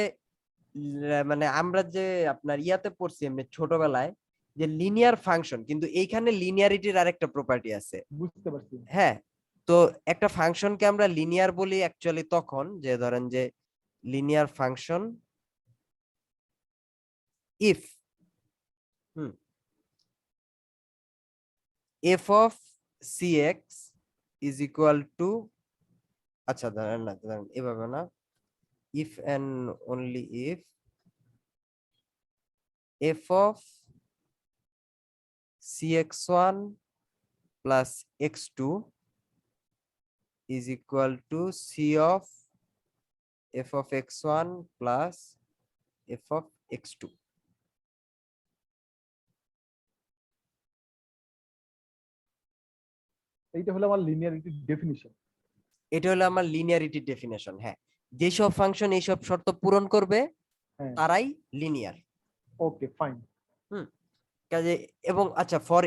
মানে আমরা যে আপনার ইয়াতে পড়ছি এমনি ছোটবেলায় যে লিনিয়ার ফাংশন, কিন্তু এইখানে লিনিয়ারিটির আরেকটা প্রপার্টি আছে। বুঝতে পারছি। হ্যাঁ, তো একটা ফাংশনকে আমরা লিনিয়ার বলি অ্যাকচুয়ালি তখন যে ধরেন যে linear function if F of C X is equal to, আচ্ছা ধরেন না, ধরেন এভাবে না, if and only if F of cx1 plus x2 is equal to c of f of x1 plus f of x2. এইটা হলো আমার লিনিয়ারিটির ডেফিনিশন। এটা হলো আমার লিনিয়ারিটি ডেফিনেশন। হ্যাঁ, যেসব ফাংশন এইসব শর্ত পূরণ করবে হ্যাঁ, তারাই লিনিয়ার। Okay fine. হুম, কাজে এবং আচ্ছা for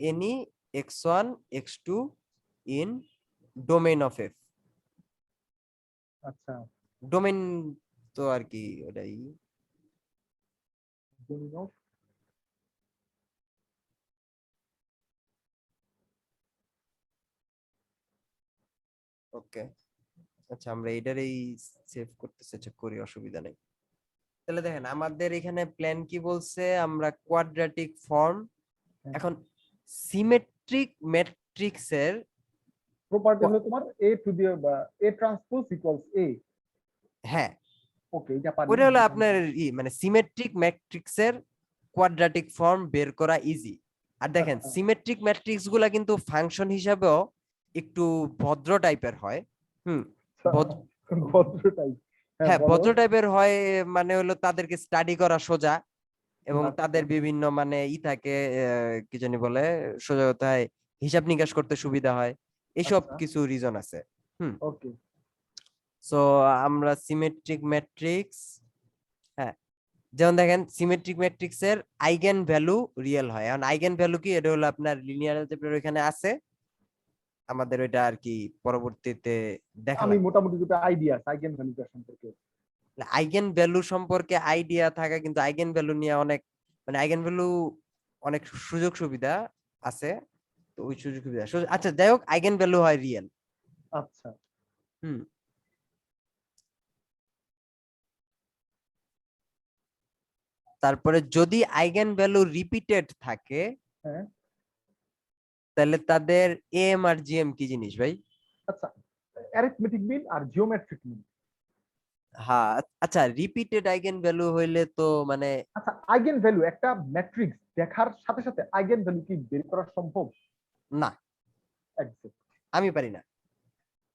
any x1 x2 in domain of f, আচ্ছা, ডোমেন তো আর কি ওটাই। ডোমিন ওকে, আচ্ছা আমরা এটারই সেভ করতেছি, আচ্ছা করি, অসুবিধা নেই। তাহলে দেখেন আমাদের এখানে প্ল্যান কি বলছে, আমরা কোয়াড্রাটিক ফর্ম। এখন সিমেট্রিক ম্যাট্রিক্সের প্রপার্টি হলো তোমার a to the a transpose equals a। হ্যাঁ, ওকে, এটা পারি। ওটা হলো আপনার মানে সিমেট্রিক ম্যাট্রিক্সের কোয়াড্রাটিক ফর্ম বের করা ইজি। আর দেখেন আচ্ছা, সিমেট্রিক ম্যাট্রিক্স গুলা কিন্তু ফাংশন হিসাবেও একটু ভদ্র টাইপের হয়। হুম, ভদ্র, ভদ্রটাই। হ্যাঁ হ্যাঁ বলো। ভদ্র টাইপের হয়, মানে হলো তাদেরকে স্টাডি করা সোজা, এবং আচ্ছা তাদের বিভিন্ন মানে থাকে কি জানি বলে, সোজা কথায় হিসাব নিকাশ করতে সুবিধা হয়, এইসব আচ্ছা, কিছু রিজন আছে। হুম, ওকে। সো আমরা সিমেট্রিক ম্যাট্রিক্স, হ্যাঁ যেমন দেখেন সিমেট্রিক ম্যাট্রিক্স এর আইগেন ভ্যালু রিয়েল হয়। এখন আইগেন ভ্যালু কি, এটা হলো আপনার লিনিয়ার অ্যালজেব্রার এখানে আছে, আমাদের ওইটা আর কি পরবর্তীতে দেখা আমি লাগবে। মোটামুটি দুটো আইডিয়া আইগেন ভ্যালু সম্পর্কে। আইগেন ভ্যালু সম্পর্কে আইডিয়া থাকা, কিন্তু আইগেন ভ্যালু নিয়ে অনেক মানে আইগেন ভ্যালু অনেক সুযোগ সুবিধা আছে। তো তো ওই সুযোগ সুবিধা আচ্ছা যাই হোক আইগেন ভ্যালু হয় রিয়েল। আচ্ছা হুম তারপরে যদি আইগেন ভ্যালু রিপিটেড থাকে হ্যাঁ তাহলে তাদের এম আর জিএম কি জিনিস ভাই? আচ্ছা, অ্যারিথমেটিক মিন আর জিওমেট্রিক মিন। হ্যাঁ আচ্ছা রিপিটেড আইগেন ভ্যালু হইলে তো মানে আচ্ছা, আইগেন ভ্যালু একটা ম্যাট্রিক্স দেখার সাথে সাথে আইগেন ভ্যালু কি বের করা সম্ভব? না Exact. আমি পারি না,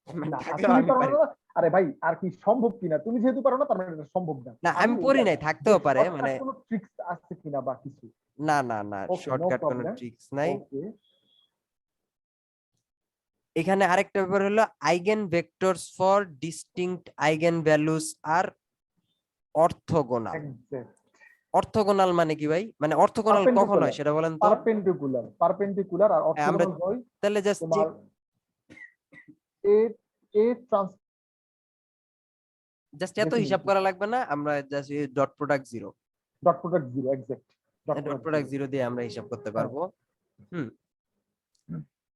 মানে না, আর থাকলেও তুমি আমি পারো পারি না? আরে ভাই, আর কি সম্ভব কিনা, তুমি যেহেতু পারো না তার মানে এটা সম্ভব না। না, আমি পড়ি নাই, থাকতেও পারে মানে কোনো ট্রিক্স আছে কিনা বা কিছু? না না না ওকে, নো শর্টকাট কোনো প্রবলেম। ট্রিক্স নাই। ওকে, এখানে আরেকটা ব্যাপার হলো eigen vectors for distinct eigen values are orthogonal. Exact. Orthogonal মানে কি ভাই? মানে অর্থোগোনাল কখন হয় সেটা বলেন তো। পারপেন্ডিকুলার, পারপেন্ডিকুলার আর হ্যাঁ, আমরা অর্থোগোনাল হয় তাহলে জাস্ট তোমার এ এ ট্রান্স এত হিসাব করা লাগবে না, আমরা just dot product zero, dot product zero. Exact, dot dot product product zero. Zero দিয়ে আমরা হিসাব করতে হ্যাঁ, পারবো। হুম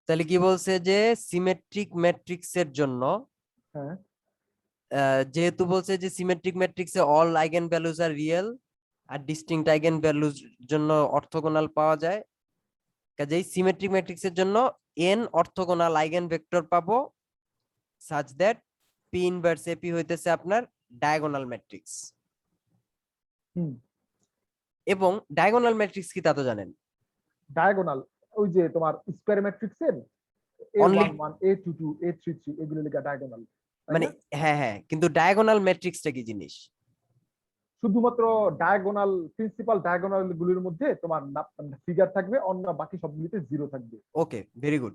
তাহলে কি বলছে যে সিমেট্রিক ম্যাট্রিক্সের জন্য হ্যাঁ, যেহেতু বলছে যে সিমেট্রিক ম্যাট্রিক্সে all eigen values are real আর ডিস্টিংক্ট আইগেন ভ্যালুজ জন্য অর্থোগোনাল পাওয়া যায়, কাজেই সিমেট্রিক ম্যাট্রিক্সের জন্য এন অর্থোগোনাল আইগেন ভেক্টর পাবো such that P inverse AP হইতেছে আপনার ডায়াগোনাল ম্যাট্রিক্স। হুম, এবং ডায়াগোনাল ম্যাট্রিক্স কি তা তো জানেন, ডায়াগোনাল ওই যে তোমার স্কয়ার ম্যাট্রিক্সের অনলি A11 A22 A33 এগুলো লেখা ডায়াগোনাল, তাই মানে না? হ্যাঁ হ্যাঁ, কিন্তু ডায়াগোনাল ম্যাট্রিক্সটা কি জিনিস? শুধুমাত্র ডায়াগোনাল, প্রিন্সিপাল ডায়াগোনাল গুলির মধ্যে তোমার ফিগার থাকবে, অন্য বাকি সবগুলিতে জিরো থাকবে। Okay very good.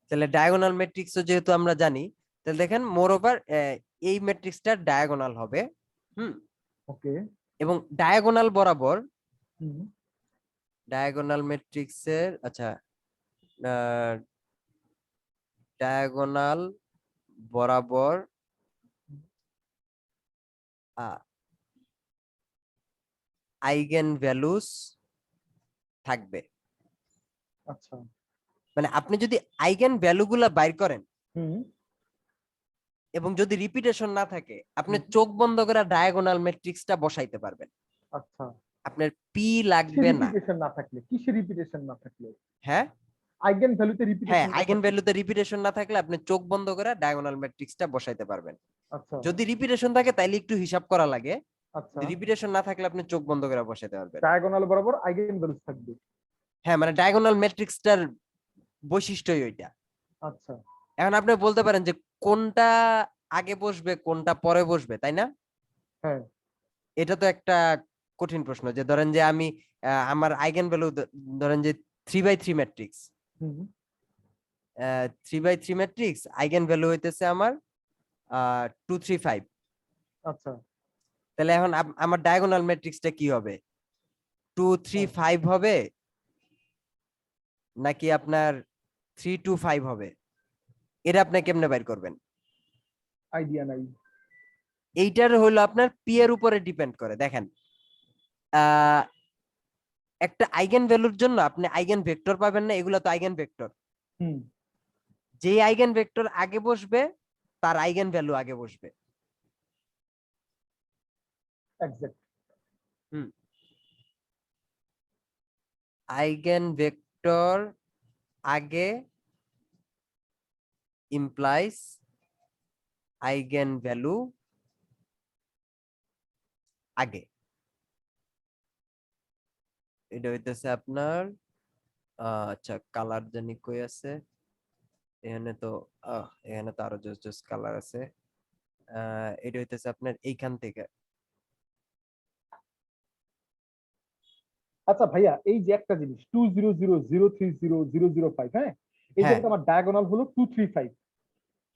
তাহলে ডায়াগোনাল ম্যাট্রিক্সও যেহেতু আমরা জানি, তাহলে দেখেন মোর ওভার এই ম্যাট্রিক্সটা ডায়াগোনাল হবে। হুম ওকে। এবং ডায়াগোনাল বরাবর হুম, ডায়াগোনাল ম্যাট্রিক্সের আচ্ছা ডায়াগোনাল বরাবর আইগেন ভ্যালুস থাকবে। আচ্ছা। মানে আপনি যদি আইগেন ভ্যালুগুলা বাইর করেন হুম, এবং যদি রিপিটেশন না থাকে, আপনি হুম, চোখ বন্ধ করে ডায়াগোনাল ম্যাট্রিক্সটা বসাইতে পারবেন, আচ্ছা। আপনার পি কিসের লাগবে না। রিপিটেশন না থাকলে? কিসের রিপিটেশন না থাকলে? হ্যাঁ আইগেন ভ্যালুতে হ্যাঁ, রিপিটেশন না আইগেন থাকলে? ভ্যালুতে রিপিটেশন না থাকলে আপনি চোখ বন্ধ করে ডায়াগোনাল ম্যাট্রিক্সটা বসাইতে পারবেন। আচ্ছা, যদি রিপিটেশন থাকে তাইলে একটু হিসাব করা লাগে, আচ্ছা। রিপিটেশন না থাকলে আপনি চোখ বন্ধ করে বসাতে পারবেন। ডায়াগোনাল বরাবর আইগেন ভ্যালুস থাকবে। হ্যাঁ মানে ডায়াগোনাল ম্যাট্রিক্সটার বৈশিষ্ট্যই ওইটা। আচ্ছা। এখন আপনি বলতে পারেন যে কোনটা আগে বসবে কোনটা পরে বসবে, তাই না? হ্যাঁ। এটা তো একটা কঠিন প্রশ্ন, যে ধরেন যে আমি আমার আইগেন ভ্যালু ধরেন যে 3/3 ম্যাট্রিক্স, হুম, 3/3 ম্যাট্রিক্স আইগেন ভ্যালু হইতেছে আমার 235। আচ্ছা। তাহলে এখন আমার ডায়াগোনাল ম্যাট্রিক্সটা কি হবে? 235 হবে নাকি আপনার 325 হবে? এটা আপনি কেমনে বাইর করবেন? আইডিয়া নাই। এইটার হলো আপনার পি এর উপরে ডিপেন্ড করে। দেখেন একটা আইগেন ভ্যালুর জন্য আপনি আইগেন ভেক্টর পাবেন না, এগুলো তো আইগেন ভেক্টর। হুম, যে আইগেন ভেক্টর আগে বসবে তার আইগেন ভ্যালু আগে বসবে। এক্সাক্ট। হুম আইগেন ভেক্টর আগে ইমপ্লাইজ আইগেন ভ্যালু আগে। এটা হইতেছে আপনার আচ্ছা কালার জানি কই আছে, এখানে তো আরো জোস জোস কালার আছে। এটা হইতেছে আপনার এইখান থেকে। আচ্ছা ভাইয়া, এই যে একটা জিনিস 200030005, হ্যাঁ, এই হ্যাঁ জায়গাটা আমার ডায়াগোনাল হলো 235।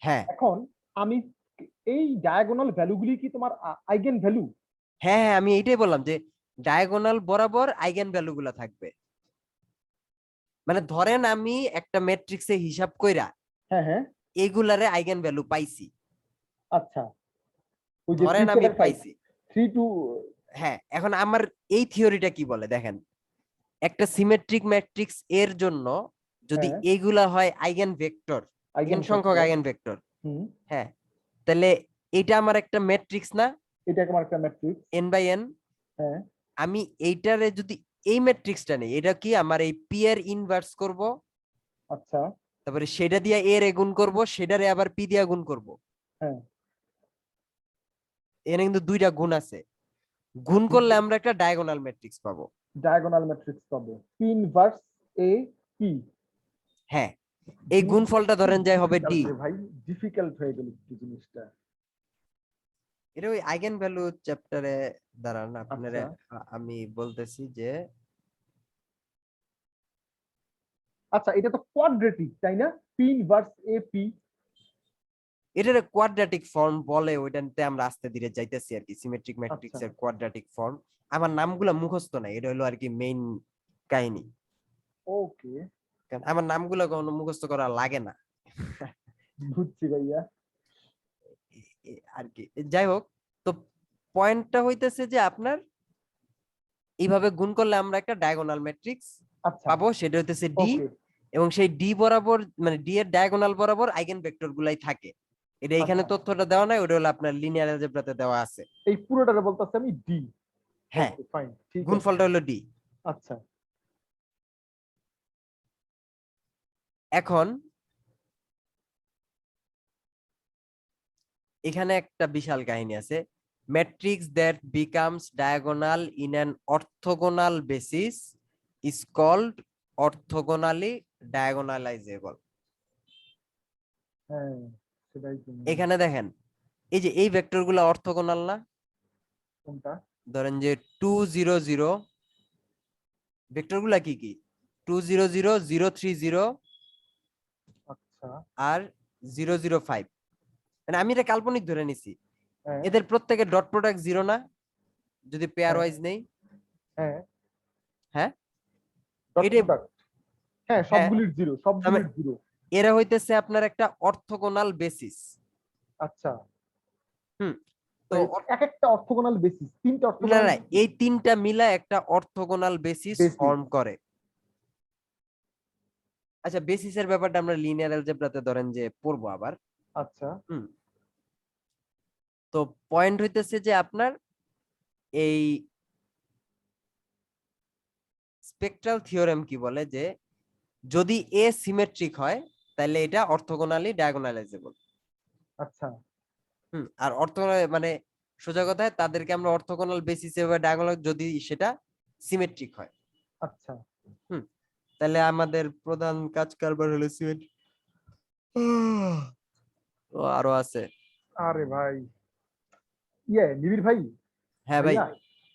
হ্যাঁ এখন আমি এই ডায়াগোনাল ভ্যালুগুলি কি তোমার আইগেন ভ্যালু? হ্যাঁ হ্যাঁ, আমি এইটাই বললাম যে ডায়াগোনাল বরাবর আইগেন ভ্যালু গুলা থাকবে। মানে ধরেন আমি একটা ম্যাট্রিক্সে হিসাব কইরা হ্যাঁ, হ্যাঁ। এগুলারে আইগেন ভ্যালু পাইছি, আচ্ছা, ওই যে ধরেন আমি 375 পাইছি। 32। হ্যাঁ এখন আমার এই থিওরিটা কি বলে দেখেন, একটা সিমেট্রিক ম্যাট্রিক্স এর জন্য যদি হ্যাঁ এগুলা হয় আইগেন ভেক্টর, আইগেন n সংখ্যক ভেক্টর। আইগেন ভেক্টর, হুম, হ্যাঁ, তাহলে এটা আমার একটা ম্যাট্রিক্স না, এটা আমার একটা ম্যাট্রিক্স। n by n। হ্যাঁ আমি এইটারে যদি এই ম্যাট্রিক্সটা নেই, এটা কি আমার এই পি এর ইনভার্স করব, আচ্ছা। তারপরে সেটা দিয়ে এর এ গুণ করব, সেটারে আবার পি দিয়া গুণ করব। হ্যাঁ এখানে কিন্তু দুইটা গুণ আছে, গুণ করলে আমরা একটা ডায়াগোনাল ম্যাট্রিক্স পাবো। ডায়াগোনাল ম্যাট্রিক্স পাবো, পি ইনভার্স এ পি। হ্যাঁ, এই গুণফলটা ধরেন যায় হবে ডি। ভাই ডিফিকাল্ট হয়ে গেল একটু জিনিসটা। এটা ওই আইগেন ভ্যালু চ্যাপ্টারে দাঁড়ান আপনারা, আচ্ছা আমি বলতেছি যে আচ্ছা, এটা তো কোয়াড্রেটিক তাই না? P inverse A P. এটার কোয়াড্রেটিক ফর্ম বলে, ওইটাতে আমরা আস্তে ধীরে যাইতেছি আর কি, সিমেট্রিক ম্যাট্রিক্স আচ্ছা এর কোয়াড্রেটিক ফর্ম। আমার নামগুলো মুখস্থ নাই, এটা হলো আর কি মেইন কাহিনী, ওকে, কারণ আমার নামগুলো কোনো মুখস্থ করা লাগে না বুঝছি ভাইয়া। আর কি। যাই হোক, তো পয়েন্টটা হইতেছে যে আপনার এইভাবে গুণ করলে আমরা একটা ডায়াগোনাল ম্যাট্রিক্স আচ্ছা পাবো, সেটা হইতেছে ডি। ওকে এবং সেই ডি বরাবর মানে ডি এর ডায়াগোনাল বরাবর আইগেন ভেক্টর গুলাই থাকে। এটা এখানে আচ্ছা, তথ্যটা দেওয়া নাই, ওটা হলো আপনার লিনিয়ার অ্যালজেব্রাতে দেওয়া আছে। এই পুরোটারে বলতেছি আমি ডি। হ্যাঁ, ওকে ফাইন, ঠিক আছে। গুণফলটা হলো ডি। আচ্ছা এখন এখানে একটা বিশাল কাহিনী আছে, matrix that becomes diagonal in an orthogonal basis is called orthogonally diagonalisable. হ্যাঁ, সেটাই তো এখানে দেখেন, এই যে এই ভেক্টরগুলো অর্থোগোনাল না, কোনটা? ধরেন যে 2 0 0, ভেক্টরগুলা কি কি, 2 0 0 0 3 0 আচ্ছা আর 0 0 5, মানে আমি এটা কাল্পনিক ধরে নিছি, হ্যাঁ এদের প্রত্যেকের ডট প্রোডাক্ট জিরো না, যদি পেয়ার হ্যাঁ ওয়াইজ নেই। হ্যাঁ, হ্যাঁ, ডট এটা, প্রোডাক্ট, হ্যাঁ হ্যাঁ, সবগুলির জিরো, সবগুলির জিরো। এরা হইতেছে আপনার একটা অর্থোগোনাল বেসিস। আচ্ছা, হুম, তো তো এক একটা অর্থোগোনাল বেসিস, তিনটা না অর্থোগোনাল না, এই তিনটা মিলা একটা অর্থোগোনাল বেসিস বেসিস। ফর্ম করে। আচ্ছা, বেসিসের ব্যাপারটা আমরা লিনিয়ার অ্যালজেব্রাতে ধরেন যে পড়বো আবার। আচ্ছা হুম, তো পয়েন্ট হইতেছে যে আপনার এই স্পেকট্রাল থিওরেম কি বলে, যে যদি এ সিমেট্রিক হয় তাহলে এটা অর্থোগোনালি ডায়াগোনালাইজেবল। আচ্ছা আর অর্থোগোনাল মানে সোজা কথায় তাদেরকে আমরা অর্থোগোনাল বেসিসে বা ডায়াগোনাল, যদি সেটা সিমেট্রিক হয়। আচ্ছা, হুম, তাহলে আমাদের প্রধান কাজ কারবার হলো সিমেট্রিক। তো আরো আছে। আরে ভাই, নিবিড় ভাই, হ্যাঁ ভাই, ভাইয়া,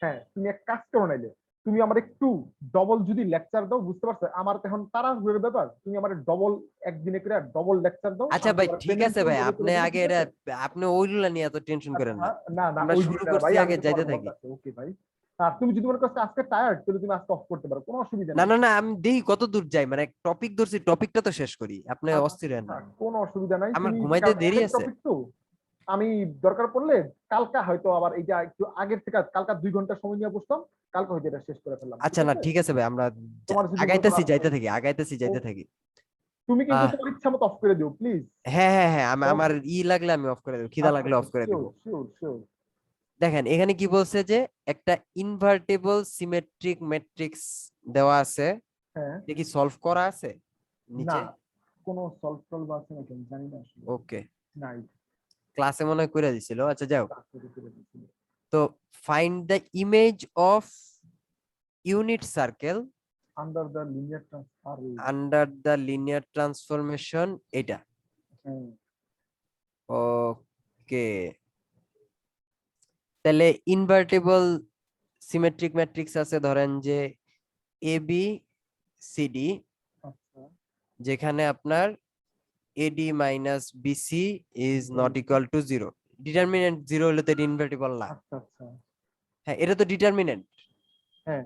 হ্যাঁ তুমি এক কাজ করো নাইলে, তুমি আমার একটু ডবল যদি লেকচার দাও, বুঝতে পারছো আমার তো এখন তাড়াহুড়োর ব্যাপার, তুমি আমার ডবল একদিনে করে ডবল লেকচার দাও, আচ্ছা আমি ভাই, তোমার ঠিক পেমেন্ট আছে করে ভাই, দেবো আপনি করে দেবো, আগে ঠিক এটা, আছে? আপনি ওইগুলা নিয়ে এত টেনশন করেন আচ্ছা, না, না না আমরা ওই শুরু দিকটা করছি, ভাই, আমি আগে তো তোমার যাইতে থাকি। বলতেছি, ওকে ভাই। আর তুমি যদি মনে করছো আজকে টায়ার্ড, তাহলে তুমি আজকে অফ করতে পারো, কোনো অসুবিধা না নাই। না না, আমি দেখি কত দূর যাই, মানে টপিক ধরছি, টপিকটা তো শেষ করি, আপনি অস্থির হেন আচ্ছা না। কোনো অসুবিধা নাই, আমার তুমি ঘুমাইতে কারণ দেরি অনেক আছে। টপিক তো, আমি দরকার পড়লে কালকা হয়তো আবার এইটা একটু আগের থেকে, কালকা 2 ঘন্টা সময় নিয়ে বসতাম, কালকে হয়তো এটা শেষ করে ফেললাম, ঠিক আচ্ছা, না আছে? ঠিক আছে ভাই, আমরা তোমার যদি মনে করো আগাইতেছি যাইতে থাকি, আগাইতেছি যাইতে ও- থাকি। তুমি কিন্তু আহ তোমার ইচ্ছা মতো অফ করে দিও প্লিজ। হ্যাঁ হ্যাঁ হ্যাঁ, আমার ওকে, লাগলে আমি অফ করে দেবো, খিদা আচ্ছা লাগলে আচ্ছা, অফ করে দিব। Sure sure sure. দেখেন এখানে কি বলছে, যে একটা ইনভার্টেবল সিমেট্রিক ম্যাট্রিক্স দেওয়া আছে, হ্যাঁ, এটা কি সলভ করা আছে না নিচে? কোনো সলভ টলভ আছে নাকি আমি জানি না আসলে। ওকে, নাই, ক্লাসে মনে হয় করে দিছিল, আচ্ছা যাও। কাজ করে করে দিয়েছিল। তো find the image of unit circle under the linear transfer. Under the linear transformation, এটা। হ্যাঁ ওকে, তাহলে ইনভার্টেবল সিমেট্রিক ম্যাট্রিক্স আছে ধরেন যে এ বি সি ডি, আচ্ছা যেখানে আপনার AD minus BC is not equal to zero. Determinant zero হলে তো এটা ইনভার্টেবল না। আচ্ছা আচ্ছা, হ্যাঁ, এটা তো ডিটারমিনেন্ট, হ্যাঁ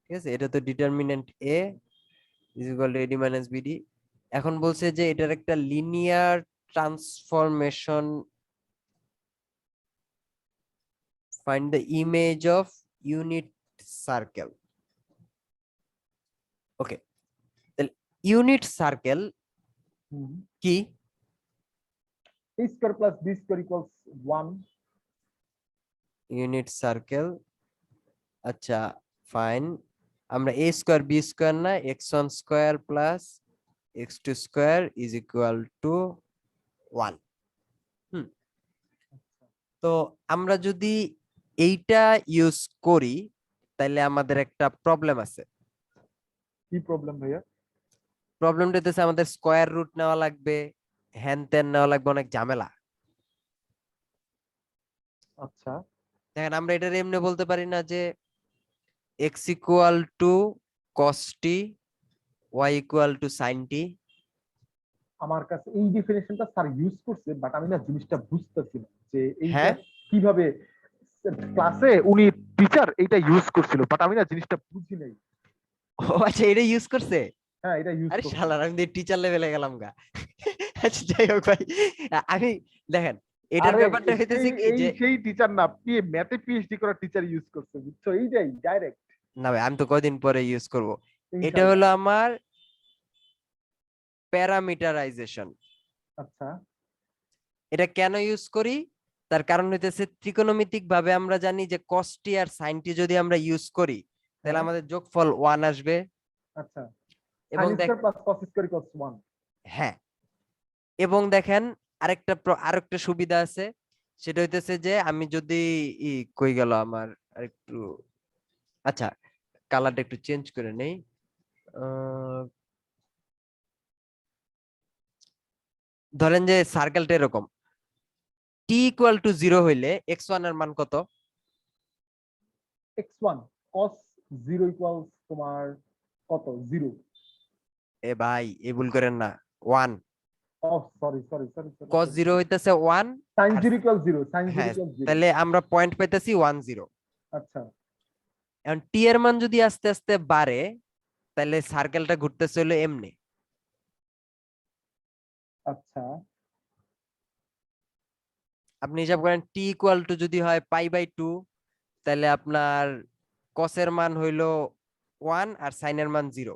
ঠিক আছে, এটা তো determinant A is equal to ad minus bd. এখন বলছে যে এটার একটা linear transformation, find the image of unit circle. Okay, তাহলে ইউনিট সার্কেল কি? a square plus b square equals 1. Unit circle, আচ্ছা ফাইন। আমরা a স্কয়ার b স্কয়ার না x1 square plus x2 square is equal to 1। তো আমরা যদি এইটা ইউজ করি তাহলে আমাদের একটা প্রবলেম আছে। কি প্রবলেম ভাইয়া? প্রবলেমটা হচ্ছে আমাদের স্কয়ার রুট নেওয়া লাগবে, হ্যান ত্যান নেওয়া লাগবে, অনেক ঝামেলা। আচ্ছা, দেখেন আমরা এটা এমনি বলতে পারি না যে x equal to cos t, y equal to sin t। আমার কাছে এই ডেফিনেশনটা স্যার ইউজ করছে, বাট আমি না জিনিসটা বুঝতেছি না যে এইটা হ্যাঁ কিভাবে ক্লাসে উনি টিচার এইটা ইউজ করছিল, বাট আমি না জিনিসটা বুঝি নাই। ও আচ্ছা, এটা ইউজ করছে। হ্যাঁ, এটা ইউজ আরে করছে। শালার, আমি টিচার লেভেলে গেলাম গা। আচ্ছা যাই হোক ভাই, আমি দেখেন এটার আরে ব্যাপারটা হইতেছে কি যে সেই টিচার না, ম্যাথে পিএইচডি করা টিচার ইউজ করছে, বুঝছো? এইটাই ডাইরেক্ট। না ভাই, আমি তো কয়দিন পরে ইউজ করব। এটা ইনশাআল্লাহ। হলো আমার প্যারামিটারাইজেশন। আচ্ছা, এটা কেন ইউজ করি? তার কারণ হইতেছে ত্রিকোণমিতিক ভাবে আমরা জানি যে cos t আর sin t যদি আমরা ইউজ করি তাহলে হ্যাঁ, আমাদের যোগফল 1 আসবে। আচ্ছা। এবং sin দেখ, square plus cos square equals 1। হ্যাঁ, এবং দেখেন আরেকটা সুবিধা আছে, সেটা হইতেছে যে আমি যদি কই গেল আমার আরেকটু, আচ্ছা কালারটা একটু চেঞ্জ করে নেই। ধরেন যে সার্কেলটা এরকম, t ইকুয়াল টু 0 হইলে x1 এর মান কত? x1 cos 0 ইকুয়ালস তোমার কত? 0। এ ভাই এ ভুল করেন না, 1। ও sorry sorry sorry sorry. cos 0 হইতেছে 1 sin আর 0 ইকুয়ালস 0, sin 0 হ্যাঁ, ইকুয়ালস 0। তাহলে আমরা পয়েন্ট পাইতেছি 1 0। আচ্ছা, এখন t এর মান যদি আস্তে আস্তে বাড়ে তাহলে সার্কেলটা ঘুরতেছে হলো এমনি। আচ্ছা, আপনি হিসাব করেন t ইকুয়াল টু যদি হয় π/2 তাহলে আপনার cos এর মান হইলো 1 আর sin এর মান 0।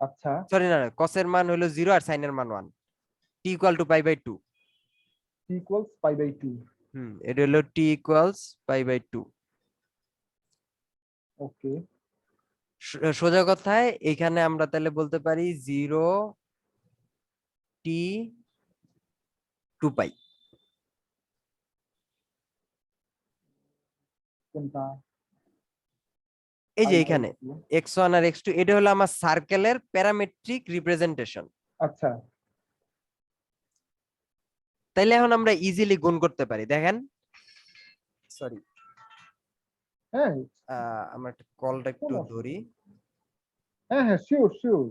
আচ্ছা। সরি না, cos এর মান হইলো 0 আর sin এর মান 1। t equal to π/2। t equals π/2। এটা হলো t ইকুয়ালস π/2। ওকে, সোজা কথায় এখানে আমরা তাহলে বলতে পারি 0 t 2π। কোনটা? এই যে এখানে x1 আর x2 এটা হলো আমার সার্কেলের প্যারামেট্রিক রিপ্রেজেন্টেশন। আচ্ছা, তাইলে এখন আমরা ইজিলি গুণ করতে পারি। দেখেন, সরি, হ্যাঁ আমরা কলটা একটু কোনো অসুবিধা ধরি। নেই। হ্যাঁ হ্যাঁ, শিওর শিওর।